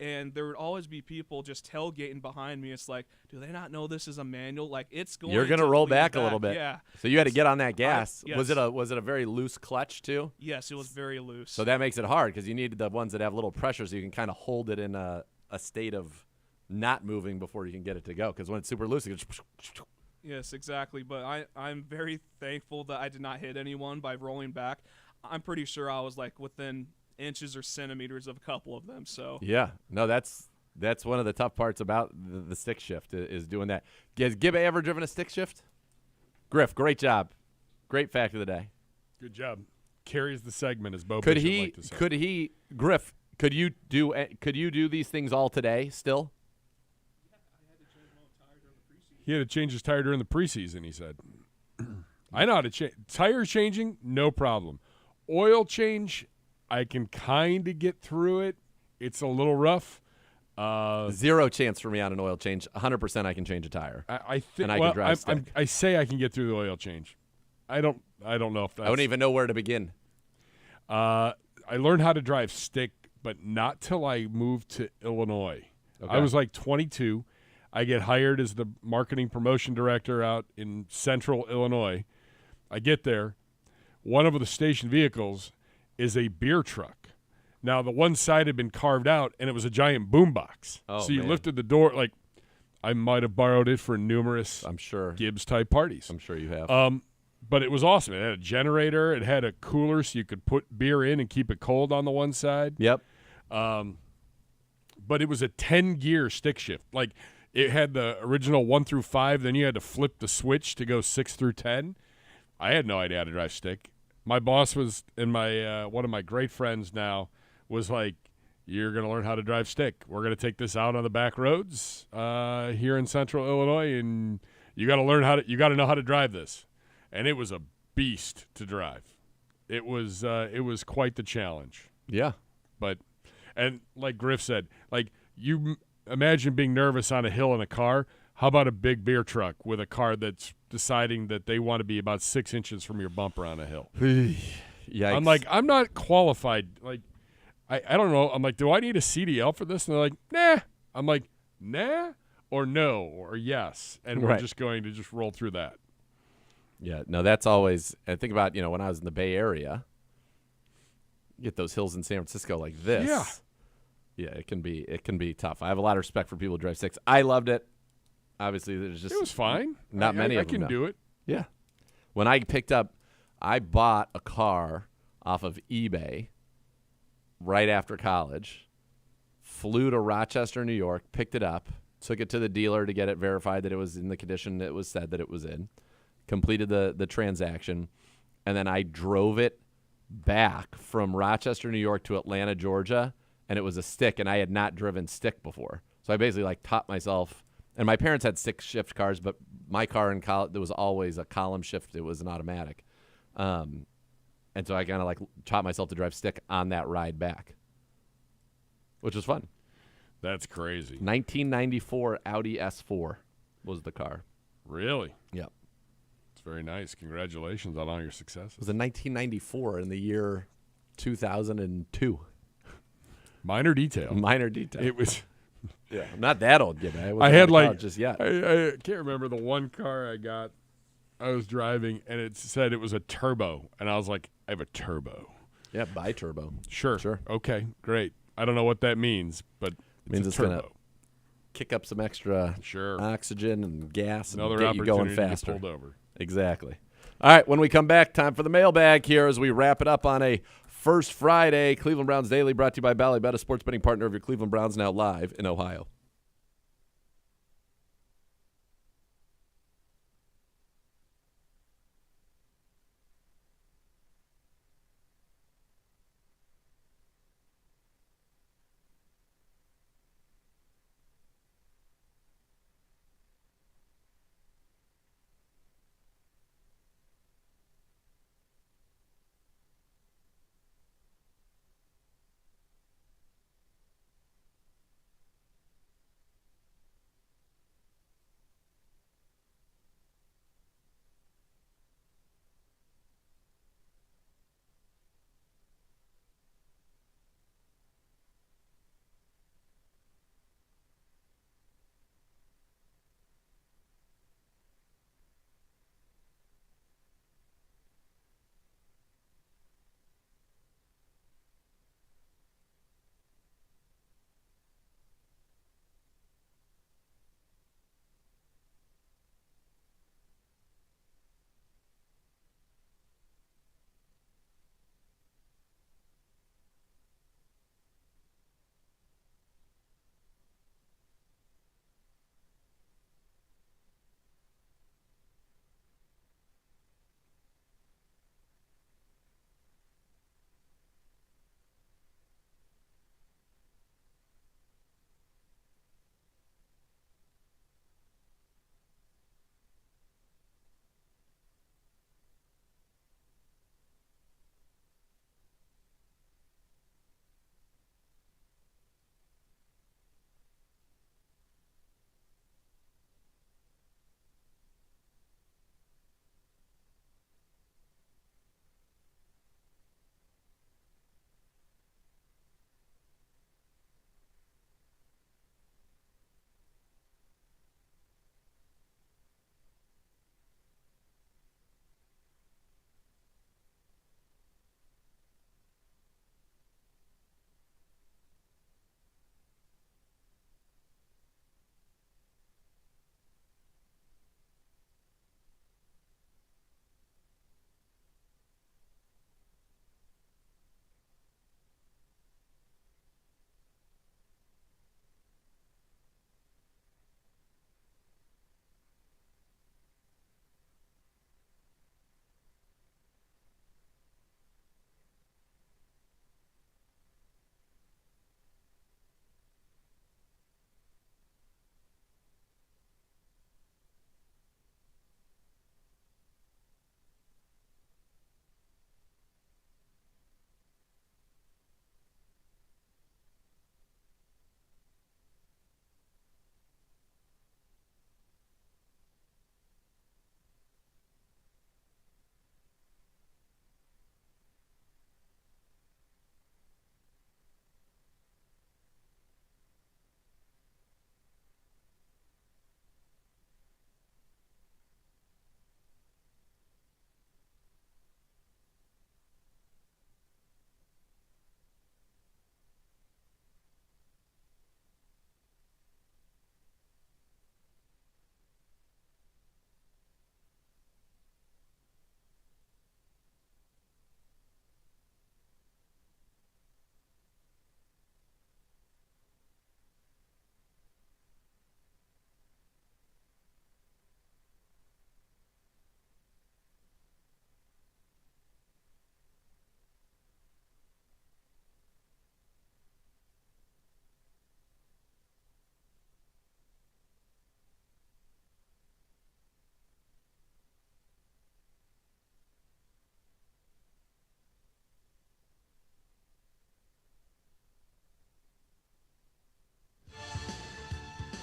and there would always be people just tailgating behind me. It's like, do they not know this is a manual? Like, it's going. You're gonna roll lean back a little bit. Yeah. So you had to get on that gas. yes. Was it a very loose clutch too? Yes, it was very loose. So that makes it hard because you need the ones that have little pressure, so you can kind of hold it in a state of not moving before you can get it to go. Because when it's super loose, it goes. Yes, exactly. But I'm very thankful that I did not hit anyone by rolling back. I'm pretty sure I was like within inches or centimeters of a couple of them. So Yeah, no, that's one of the tough parts about the stick shift is doing that. Has Gibbe ever driven a stick shift? Griff, great job, great fact of the day. Good job. Carries the segment, as Bo Could Bishop he? liked to say. Griff? Could you do these things all today still? He had to change his tire during the preseason, he said. I know how to change. Tire changing, no problem. Oil change, I can kind of get through it. It's a little rough. Zero chance for me on an oil change. 100% I can change a tire. I think. And I can drive stick. I say I can get through the oil change. I don't know if that's. I wouldn't even know where to begin. I learned how to drive stick, but not till I moved to Illinois. Okay. I was like 22. I get hired as the marketing promotion director out in central Illinois. I get there. One of the station vehicles is a beer truck. Now, the one side had been carved out, and it was a giant boombox. Oh, so you man. lifted the door. Like, I might have borrowed it for numerous I'm sure. Gibbs-type parties. I'm sure you have. But it was awesome. It had a generator. It had a cooler so you could put beer in and keep it cold on the one side. Yep. But it was a 10-gear stick shift. Like, it had the original 1 through 5. Then you had to flip the switch to go 6 through 10. I had no idea how to drive stick. My boss was, and my one of my great friends now was like, you're going to learn how to drive stick. We're going to take this out on the back roads here in central Illinois, and you got to know how to drive this. And it was a beast to drive. It was quite the challenge. Yeah. But, and like Griff said, like you imagine being nervous on a hill in a car. How about a big beer truck with a car that's deciding that they want to be about 6 inches from your bumper on a hill? Yikes. I'm like, I'm not qualified. Like, I don't know. I'm like, do I need a CDL for this? And they're like, nah. I'm like, nah or no or yes. And we're Right. just going to just roll through that. Yeah, no, that's always. I think about when I was in the Bay Area, you get those hills in San Francisco like this. Yeah, it can be tough. I have a lot of respect for people who drive sticks. I loved it. Obviously, there's just It was fine. Not many I of them. can now. do it. Yeah, when I bought a car off of eBay right after college. Flew to Rochester, New York, picked it up, took it to the dealer to get it verified that it was in the condition it was said that it was in. Completed the transaction, and then I drove it back from Rochester, New York to Atlanta, Georgia, and it was a stick, and I had not driven stick before. So I basically taught myself, and my parents had stick shift cars, but my car in college, there was always a column shift. It was an automatic. And so I kind of taught myself to drive stick on that ride back, which was fun. That's crazy. 1994 Audi S4 was the car. Really? Yep. It's very nice. Congratulations on all your successes. It was in 1994 in the year 2002. Minor detail. Minor detail. It was. Yeah, I'm not that old, Gibby. I had just yet. I can't remember the one car I got. I was driving and it said it was a turbo, and I was like, I have a turbo. Yeah, bi-turbo. Sure. Okay, great. I don't know what that means, but it Means a it's turbo. gonna kick up some extra oxygen and gas and Another get you opportunity going to faster. get pulled over. Exactly. All right, when we come back, time for the mailbag here as we wrap it up on a First Friday. Cleveland Browns Daily brought to you by Ballybet, a sports betting partner of your Cleveland Browns, now live in Ohio.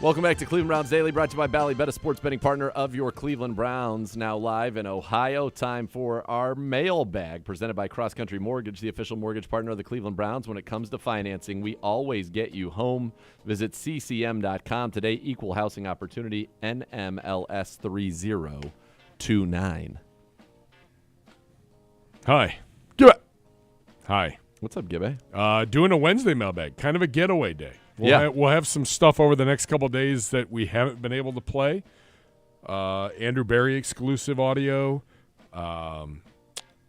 Welcome back to Cleveland Browns Daily, brought to you by Bally Bet, a sports betting partner of your Cleveland Browns. Now live in Ohio, time for our Mailbag, presented by Cross Country Mortgage, the official mortgage partner of the Cleveland Browns. When it comes to financing, we always get you home. Visit ccm.com today. Equal housing opportunity, NMLS 3029. Hi. Gibby. Hi. What's up, Gibby? Doing a Wednesday mailbag, kind of a getaway day. We'll have some stuff over the next couple of days that we haven't been able to play. Andrew Berry exclusive audio.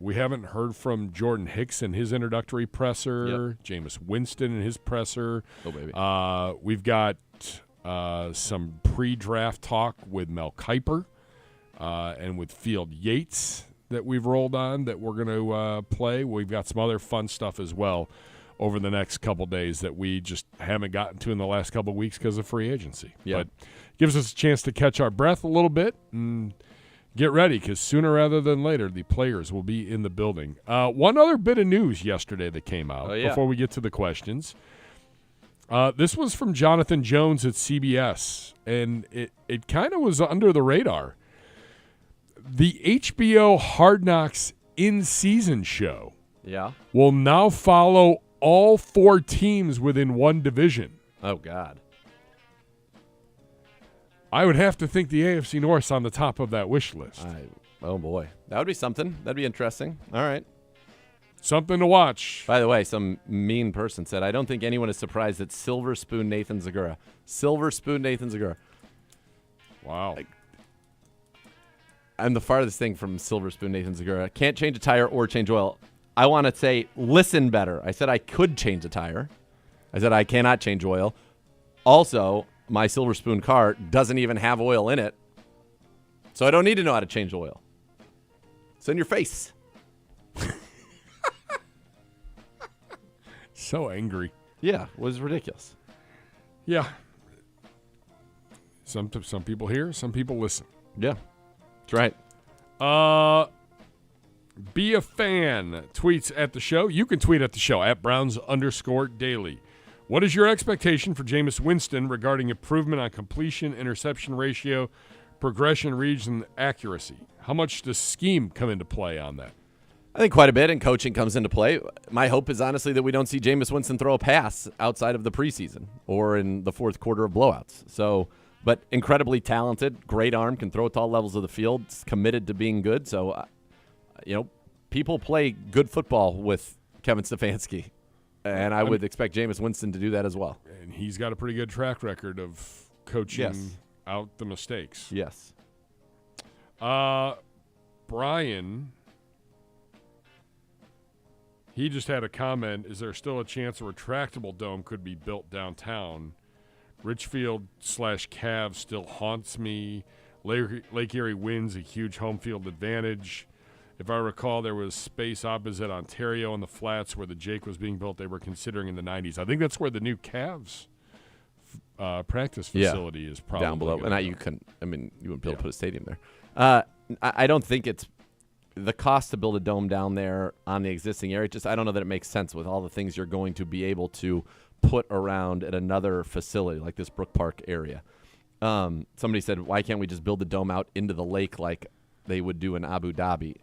We haven't heard from Jordan Hicks in his introductory presser. Jameis Winston in his presser. Oh, baby. We've got some pre-draft talk with Mel Kiper and with Field Yates that we've rolled on that we're going to play. We've got some other fun stuff as well over the next couple days that we just haven't gotten to in the last couple of weeks because of free agency. But gives us a chance to catch our breath a little bit and get ready, because sooner rather than later, the players will be in the building. One other bit of news yesterday that came out before we get to the questions. This was from Jonathan Jones at CBS, and it kind of was under the radar. The HBO Hard Knocks in-season show will now follow all 4 teams within one division. Oh, God. I would have to think the AFC North's on the top of that wish list. Oh, boy. That would be something. That'd be interesting. All right. Something to watch. By the way, some mean person said, I don't think anyone is surprised that Silver Spoon Nathan Zagura. Silver Spoon Nathan Zagura. Wow. I'm the farthest thing from Silver Spoon Nathan Zagura. Can't change a tire or change oil. I want to say, listen better. I said I could change a tire. I said I cannot change oil. Also, my Silver Spoon car doesn't even have oil in it, so I don't need to know how to change oil. It's in your face. So angry. Yeah, it was ridiculous. Yeah. Some people hear, some people listen. Yeah, that's right. Be a fan tweets at the show. You can tweet at the show at Browns_daily. What is your expectation for Jameis Winston regarding improvement on completion, interception ratio, progression, reads, and accuracy? How much does scheme come into play on that? I think quite a bit, and coaching comes into play. My hope is honestly that we don't see Jameis Winston throw a pass outside of the preseason or in the fourth quarter of blowouts. So, but incredibly talented, great arm, can throw it to all levels of the field, committed to being good. So, people play good football with Kevin Stefanski, and I would expect Jameis Winston to do that as well. And he's got a pretty good track record of coaching out the mistakes. Yes. Brian, he just had a comment. Is there still a chance a retractable dome could be built downtown? Richfield/Cavs still haunts me. Lake Erie wins a huge home field advantage. If I recall, there was space opposite Ontario on the flats where the Jake was being built. They were considering in the 90s. I think that's where the new Cavs practice facility is probably down below. And you wouldn't be able to put a stadium there. I don't think it's the cost to build a dome down there on the existing area. I don't know that it makes sense with all the things you're going to be able to put around at another facility like this Brook Park area. Somebody said, why can't we just build the dome out into the lake like they would do in Abu Dhabi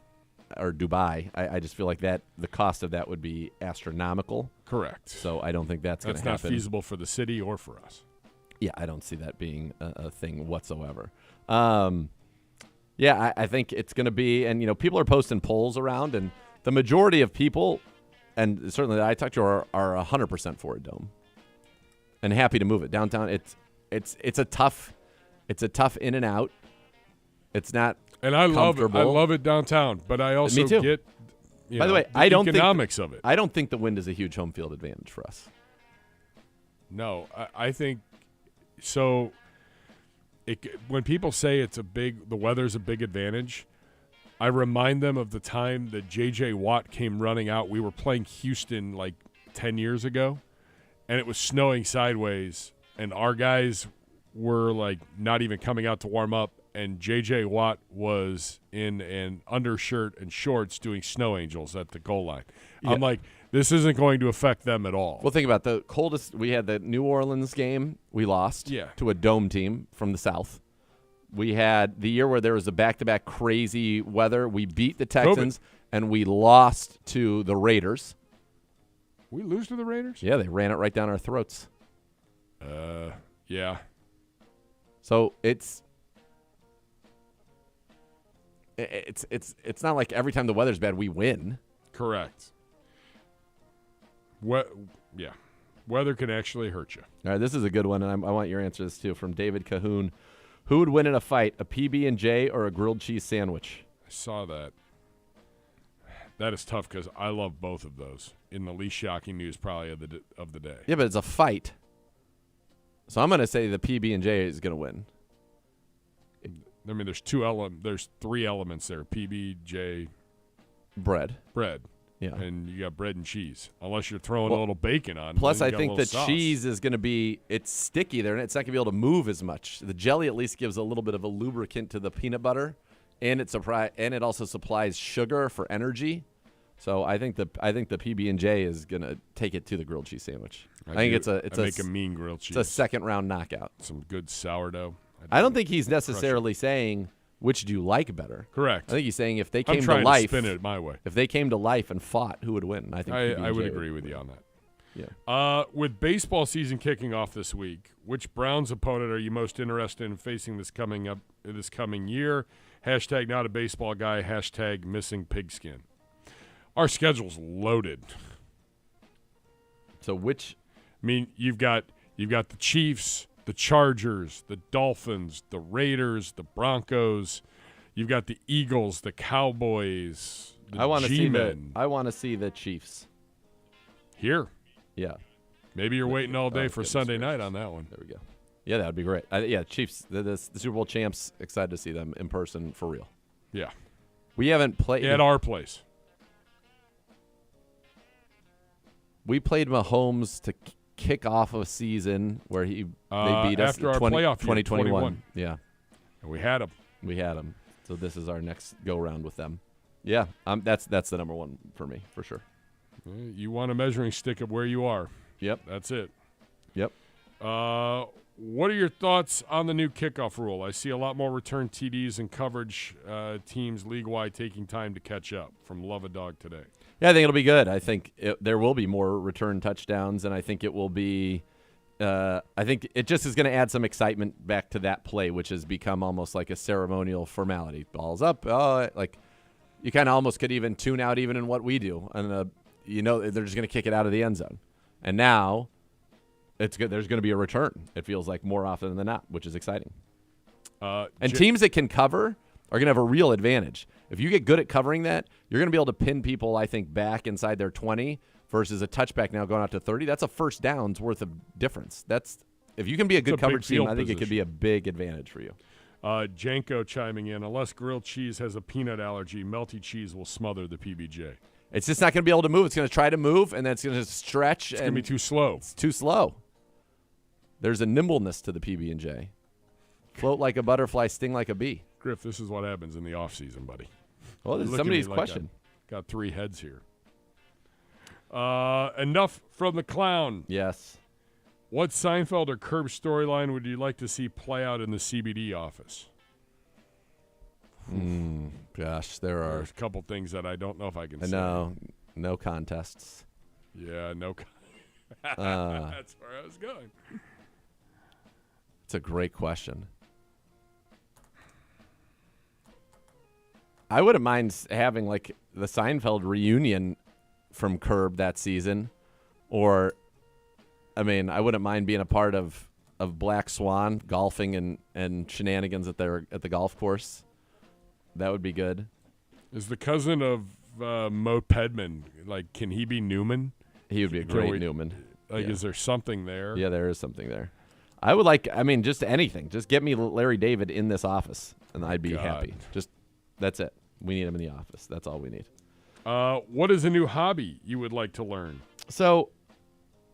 or Dubai? I just feel like that the cost of that would be astronomical. Correct. So I don't think that's going to happen. That's not feasible for the city or for us. Yeah, I don't see that being a thing whatsoever. I think it's going to be, and people are posting polls around, and the majority of people, and certainly that I talked to, are 100% for a dome, and happy to move it downtown. It's a tough in and out. It's not. And I love it. I love it downtown, but I also get. By the way, I don't economics of it. I don't think the wind is a huge home field advantage for us. No, I think so. When people say the weather's a big advantage, I remind them of the time that J.J. Watt came running out. We were playing Houston like 10 years ago, and it was snowing sideways, and our guys were like not even coming out to warm up, and J.J. Watt was in an undershirt and shorts doing snow angels at the goal line. Yeah. I'm like, This isn't going to affect them at all. Well, think about the coldest. We had the New Orleans game. We lost to a dome team from the South. We had the year where there was a back-to-back crazy weather. We beat the Texans, and we lost to the Raiders. We lose to the Raiders? Yeah, they ran it right down our throats. Yeah. So it's not like every time the weather's bad we win. Correct. Yeah. Weather can actually hurt you. All right, this is a good one, and I want your answer to this too. From David Cahoon, who would win in a fight, a PB&J or a grilled cheese sandwich? I saw that. That is tough because I love both of those. In the least shocking news, probably of the day. Yeah, but it's a fight. So I'm going to say the PB&J is going to win. I mean, there's three elements there: PB&J, bread. Yeah. And you got bread and cheese. Unless you're throwing a little bacon on. Plus, I I think the cheese is going to be it's sticky there, and it's not going to be able to move as much. The jelly at least gives a little bit of a lubricant to the peanut butter, and it also supplies sugar for energy. So I think the PB&J is going to take it to the grilled cheese sandwich. I think it's a mean grilled cheese. It's a second round knockout. Some good sourdough. I don't think he's necessarily saying which do you like better. Correct. I think he's saying if they came I'm trying to life, to spin it my way. If they came to life and fought, who would win? I think I would agree with you on that. Yeah. With baseball season kicking off this week, which Browns opponent are you most interested in facing this coming year? Hashtag not a baseball guy. Hashtag missing pigskin. Our schedule's loaded. So which? I mean, you've got the Chiefs, the Chargers, the Dolphins, the Raiders, the Broncos. You've got the Eagles, the Cowboys, the G-Men. I want to see the Chiefs. Here. Yeah. Maybe you're waiting all day for Sunday night on that one. There we go. Yeah, that would be great. Chiefs, the Super Bowl champs, excited to see them in person for real. Yeah. We haven't played. At our place. We played Mahomes to kick off a season where they beat us after our playoff 2021. Yeah. And we had them. So this is our next go-round with them. Yeah, that's the number one for me, for sure. You want a measuring stick of where you are. Yep. That's it. Yep. What are your thoughts on the new kickoff rule? I see a lot more return TDs and coverage teams league-wide taking time to catch up. From Love a Dog today. Yeah, I think it'll be good. I think there will be more return touchdowns, and I think it will be I think it just is going to add some excitement back to that play, which has become almost like a ceremonial formality. Ball's up. Like you kind of almost could even tune out even in what we do. And, they're just going to kick it out of the end zone. And now it's good. There's going to be a return, it feels like, more often than not, which is exciting. And teams that can cover are going to have a real advantage. If you get good at covering that, you're going to be able to pin people, I think, back inside their 20 versus a touchback now going out to 30. That's a first down's worth of difference. If you can be a good coverage team, I think it could be a big advantage for you. Janko chiming in, unless grilled cheese has a peanut allergy, melty cheese will smother the PBJ. It's just not going to be able to move. It's going to try to move, and then it's going to stretch. It's going to be too slow. It's too slow. There's a nimbleness to the PB&J. Float like a butterfly, sting like a bee. Griff, this is what happens in the offseason, buddy. Well, this is somebody's question. Got three heads here. Enough from the clown. Yes. What Seinfeld or Curb storyline would you like to see play out in the CBD office? Gosh, there's a couple things that I don't know if I can say. No contests. Yeah, no. That's where I was going. It's a great question. I wouldn't mind having like the Seinfeld reunion from Curb that season, or, I mean, I wouldn't mind being a part of Black Swan golfing and shenanigans at the golf course. That would be good. Is the cousin of Mo Pedman, like, can he be Newman? He would be a great Newman. Like, is there something there? Yeah, there is something there. I would like, just anything. Just get me Larry David in this office, and I'd be happy. That's it. We need him in the office. That's all we need. What is a new hobby you would like to learn? So,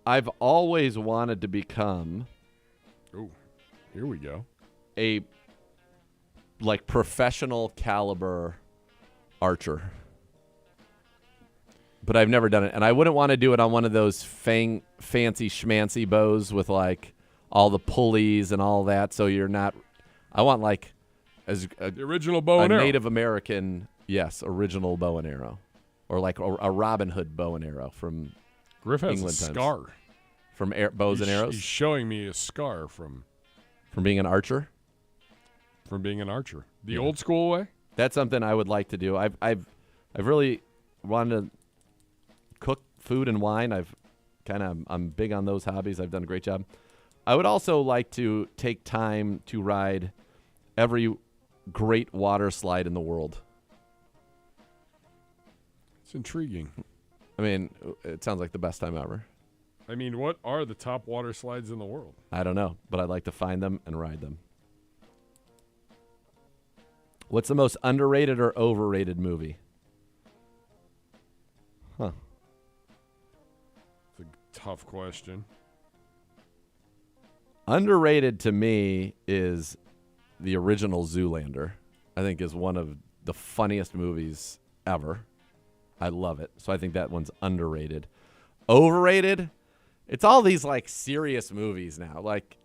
I've always wanted to become. Oh, here we go. A professional caliber archer. but I've never done it. And I wouldn't want to do it on one of those fancy schmancy bows with like all the pulleys and all that. So you're not. I want like the original bow and arrow. Native American, yes, original bow and arrow, or like a Robin Hood bow and arrow from Griff has England a times. scar From bows and arrows. He's showing me a scar from being an archer. From being an archer, the old school way. That's something I would like to do. I've really wanted to cook food and wine. I'm big on those hobbies. I've done a great job. I would also like to take time to ride every great water slide in the world. It's intriguing. I mean, it sounds like the best time ever. I mean, what are the top water slides in the world? I don't know, but I'd like to find them and ride them. What's the most underrated or overrated movie? Huh. It's a tough question. Underrated to me is the original Zoolander. I think is one of the funniest movies ever. I love it. So I think that one's underrated. Overrated? It's all these like serious movies now. Like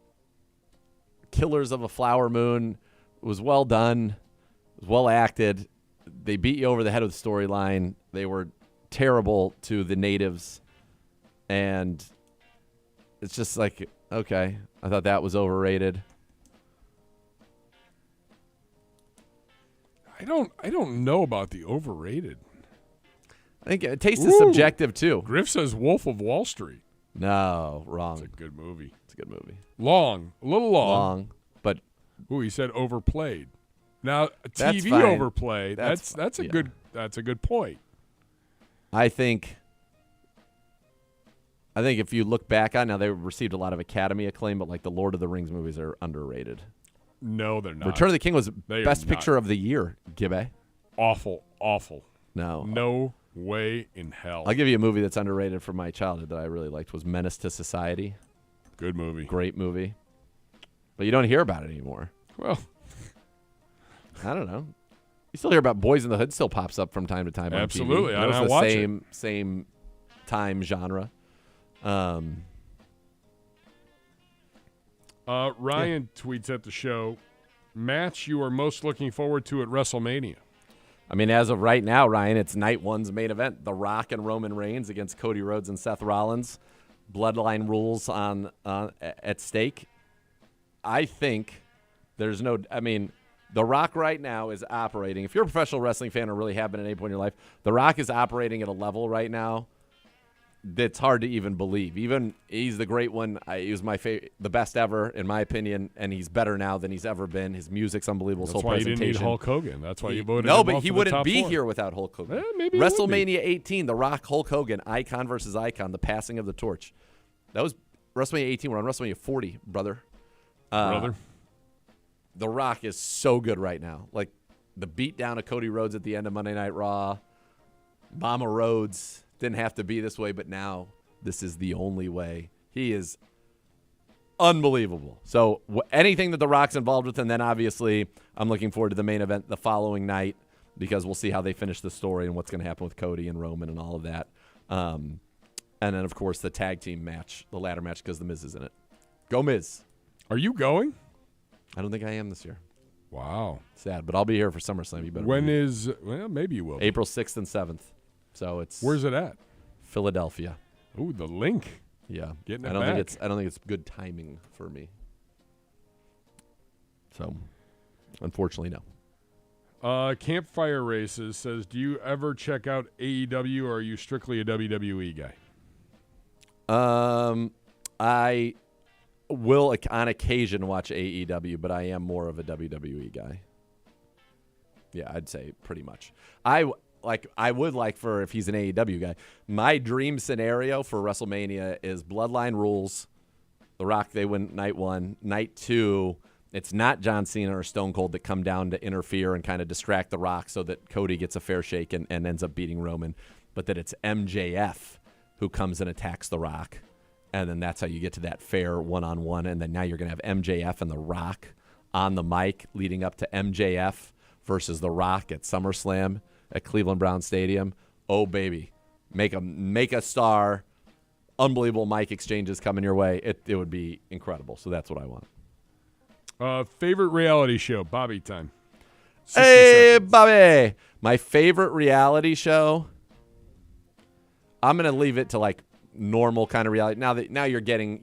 Killers of a Flower Moon was well done. It was well acted. They beat you over the head with the storyline. They were terrible to the natives. And it's just like, okay, I thought that was overrated. I don't know about the overrated. I think taste is subjective too. Griff says Wolf of Wall Street. No, wrong. It's a good movie. It's a good movie. Long, a little long. Long, but Ooh, he said overplayed. Now That's TV fine. overplayed. That's a yeah. good point. I think if you look back on now, they received a lot of Academy acclaim, but like the Lord of the Rings movies are underrated. No, they're not. Return of the King was They are best not. picture of the year, Gibbe. Awful. No way in hell. I'll give you a movie that's underrated from my childhood that I really liked was Menace to Society. Good movie. Great movie. But you don't hear about it anymore. Well, I don't know. You still hear about Boys in the Hood still pops up from time to time on absolutely. TV. I That was watch the same time genre. Ryan tweets at the show, match you are most looking forward to at WrestleMania. I mean, as of right now, Ryan, it's night one's main event. The Rock and Roman Reigns against Cody Rhodes and Seth Rollins. Bloodline rules on at stake. I think there's no – I mean, The Rock right now is operating. If you're a professional wrestling fan or really have been at any point in your life, The Rock is operating at a level right now that's hard to even believe. Even he's the great one. He was my favorite, the best ever, in my opinion, and he's better now than he's ever been. His music's unbelievable. That's His whole why you presentation. didn't need Hulk Hogan. That's why you voted No, him but off he of the wouldn't top be four. here without Hulk Hogan. Maybe he would be. WrestleMania 18, The Rock, Hulk Hogan, icon versus icon, the passing of the torch. That was WrestleMania 18. We're on WrestleMania 40, brother. Brother. The Rock is so good right now. Like the beatdown of Cody Rhodes at the end of Monday Night Raw. Mama Rhodes didn't have to be this way, but now this is the only way. He is unbelievable. So anything that The Rock's involved with, and then obviously I'm looking forward to the main event the following night because we'll see how they finish the story and what's going to happen with Cody and Roman and all of that. And then, of course, the tag team match, the ladder match, because The Miz is in it. Go Miz. Are you going? I don't think I am this year. Wow. Sad, but I'll be here for SummerSlam. You better. When believe. is, well, maybe you will. be. April 6th and 7th. So it's Where's it at? Philadelphia. Ooh, the link. Yeah. Getting it I don't back. think it's good timing for me. So unfortunately no. Campfire Races says, do you ever check out AEW or are you strictly a WWE guy? I will on occasion watch AEW, but I am more of a WWE guy. Yeah, I'd say pretty much. I would like for if he's an AEW guy. My dream scenario for WrestleMania is Bloodline rules. The Rock, they win night one. Night two, it's not John Cena or Stone Cold that come down to interfere and kind of distract The Rock so that Cody gets a fair shake and ends up beating Roman, but that it's MJF who comes and attacks The Rock. And then that's how you get to that fair one-on-one. And then now you're going to have MJF and The Rock on the mic leading up to MJF versus The Rock at SummerSlam at Cleveland Brown Stadium. Oh, baby. make a star, unbelievable mic exchanges coming your way. It would be incredible. So that's what I want. Favorite reality show, Bobby time. 60 Hey, seconds. Bobby. My favorite reality show, I'm going to leave it to like normal kind of reality. Now you're getting,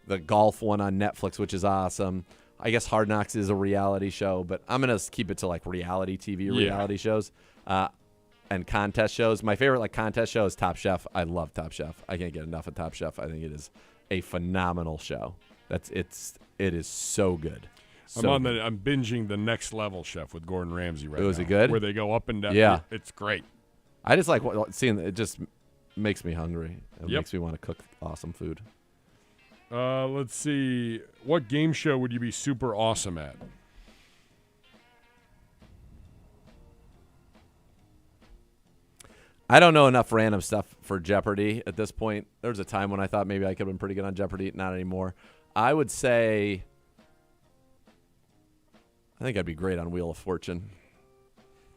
the golf one on Netflix, which is awesome. I guess Hard Knocks is a reality show, but I'm going to keep it to like reality TV reality shows and contest shows. My favorite like contest show is Top Chef. I love Top Chef. I can't get enough of Top Chef. I think it is a phenomenal show. It is so good. I'm binging the Next Level Chef with Gordon Ramsay right now. Was it good? Where they go up and down. Yeah. It's great. I just like seeing it. Just makes me hungry. It Yep. makes me want to cook awesome food. Let's see. What game show would you be super awesome at? I don't know enough random stuff for Jeopardy at this point. There was a time when I thought maybe I could have been pretty good on Jeopardy. Not anymore. I would say I think I'd be great on Wheel of Fortune.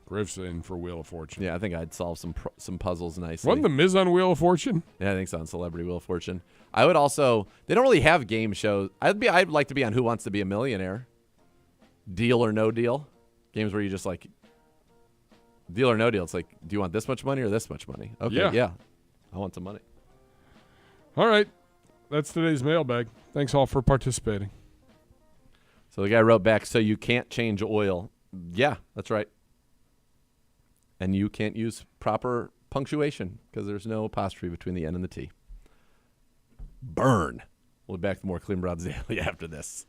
Griff's in for Wheel of Fortune. Yeah, I think I'd solve some puzzles nicely. Wasn't The Miz on Wheel of Fortune? Yeah, I think so on Celebrity Wheel of Fortune. I would also. They don't really have game shows. I'd like to be on Who Wants to Be a Millionaire. Deal or No Deal. Games where you just like. Deal or No Deal. It's like, do you want this much money or this much money? Okay, yeah. I want some money. All right. That's today's mailbag. Thanks all for participating. So the guy wrote back, so you can't change oil. Yeah, that's right. And you can't use proper punctuation because there's no apostrophe between the N and the T. Burn. We'll be back with more Clean Broads Daily after this.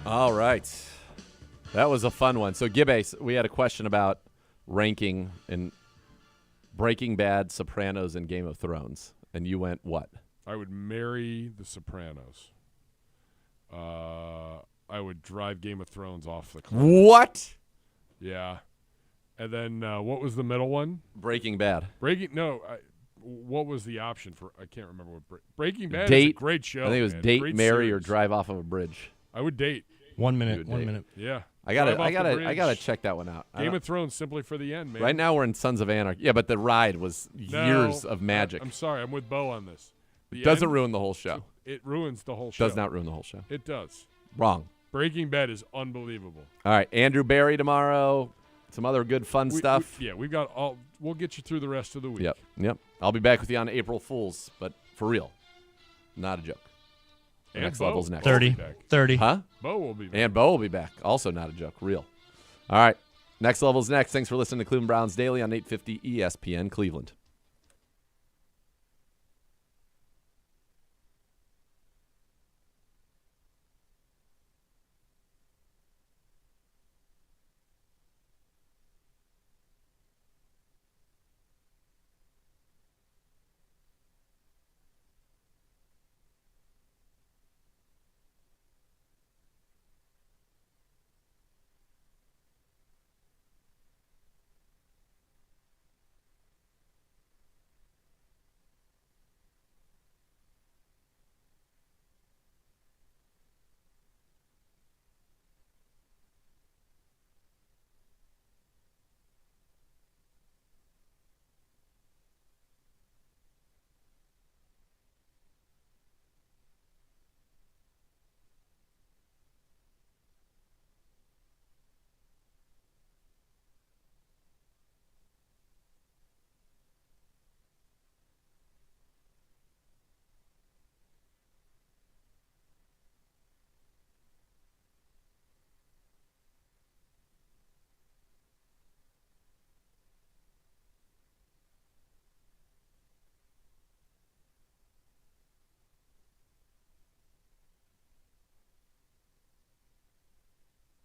All right. That was a fun one. So, Gibbe, we had a question about ranking in Breaking Bad, Sopranos, and Game of Thrones. And you went what? I would marry The Sopranos. I would drive Game of Thrones off the cliff. What? Yeah. And then what was the middle one? Breaking Bad. What was the option for? I can't remember what Breaking Bad Date. is a great show. I think it was man. date, Great marry, or series. drive off of a bridge. I would date. 1 minute. Dude, 1 Dave. minute. Yeah. I Drive off the gotta bridge. check that one out. Game of Thrones simply for the end, man. Right now we're in Sons of Anarchy. Yeah, but the ride was years of magic. I'm sorry. I'm with Bo on this. The Doesn't end, ruin the whole show. It ruins the whole show. Does not ruin the whole show. It does. Wrong. Breaking Bad is unbelievable. All right, Andrew Barry tomorrow. Some other good fun stuff. We've got all. We'll get you through the rest of the week. Yep. I'll be back with you on April Fools, but for real, not a joke. And Next Bo. level's next. 30. 30. Huh? Bo will be back. And Bo will be back. Also not a joke. Real. All right. Next level's next. Thanks for listening to Cleveland Browns Daily on 850 ESPN Cleveland.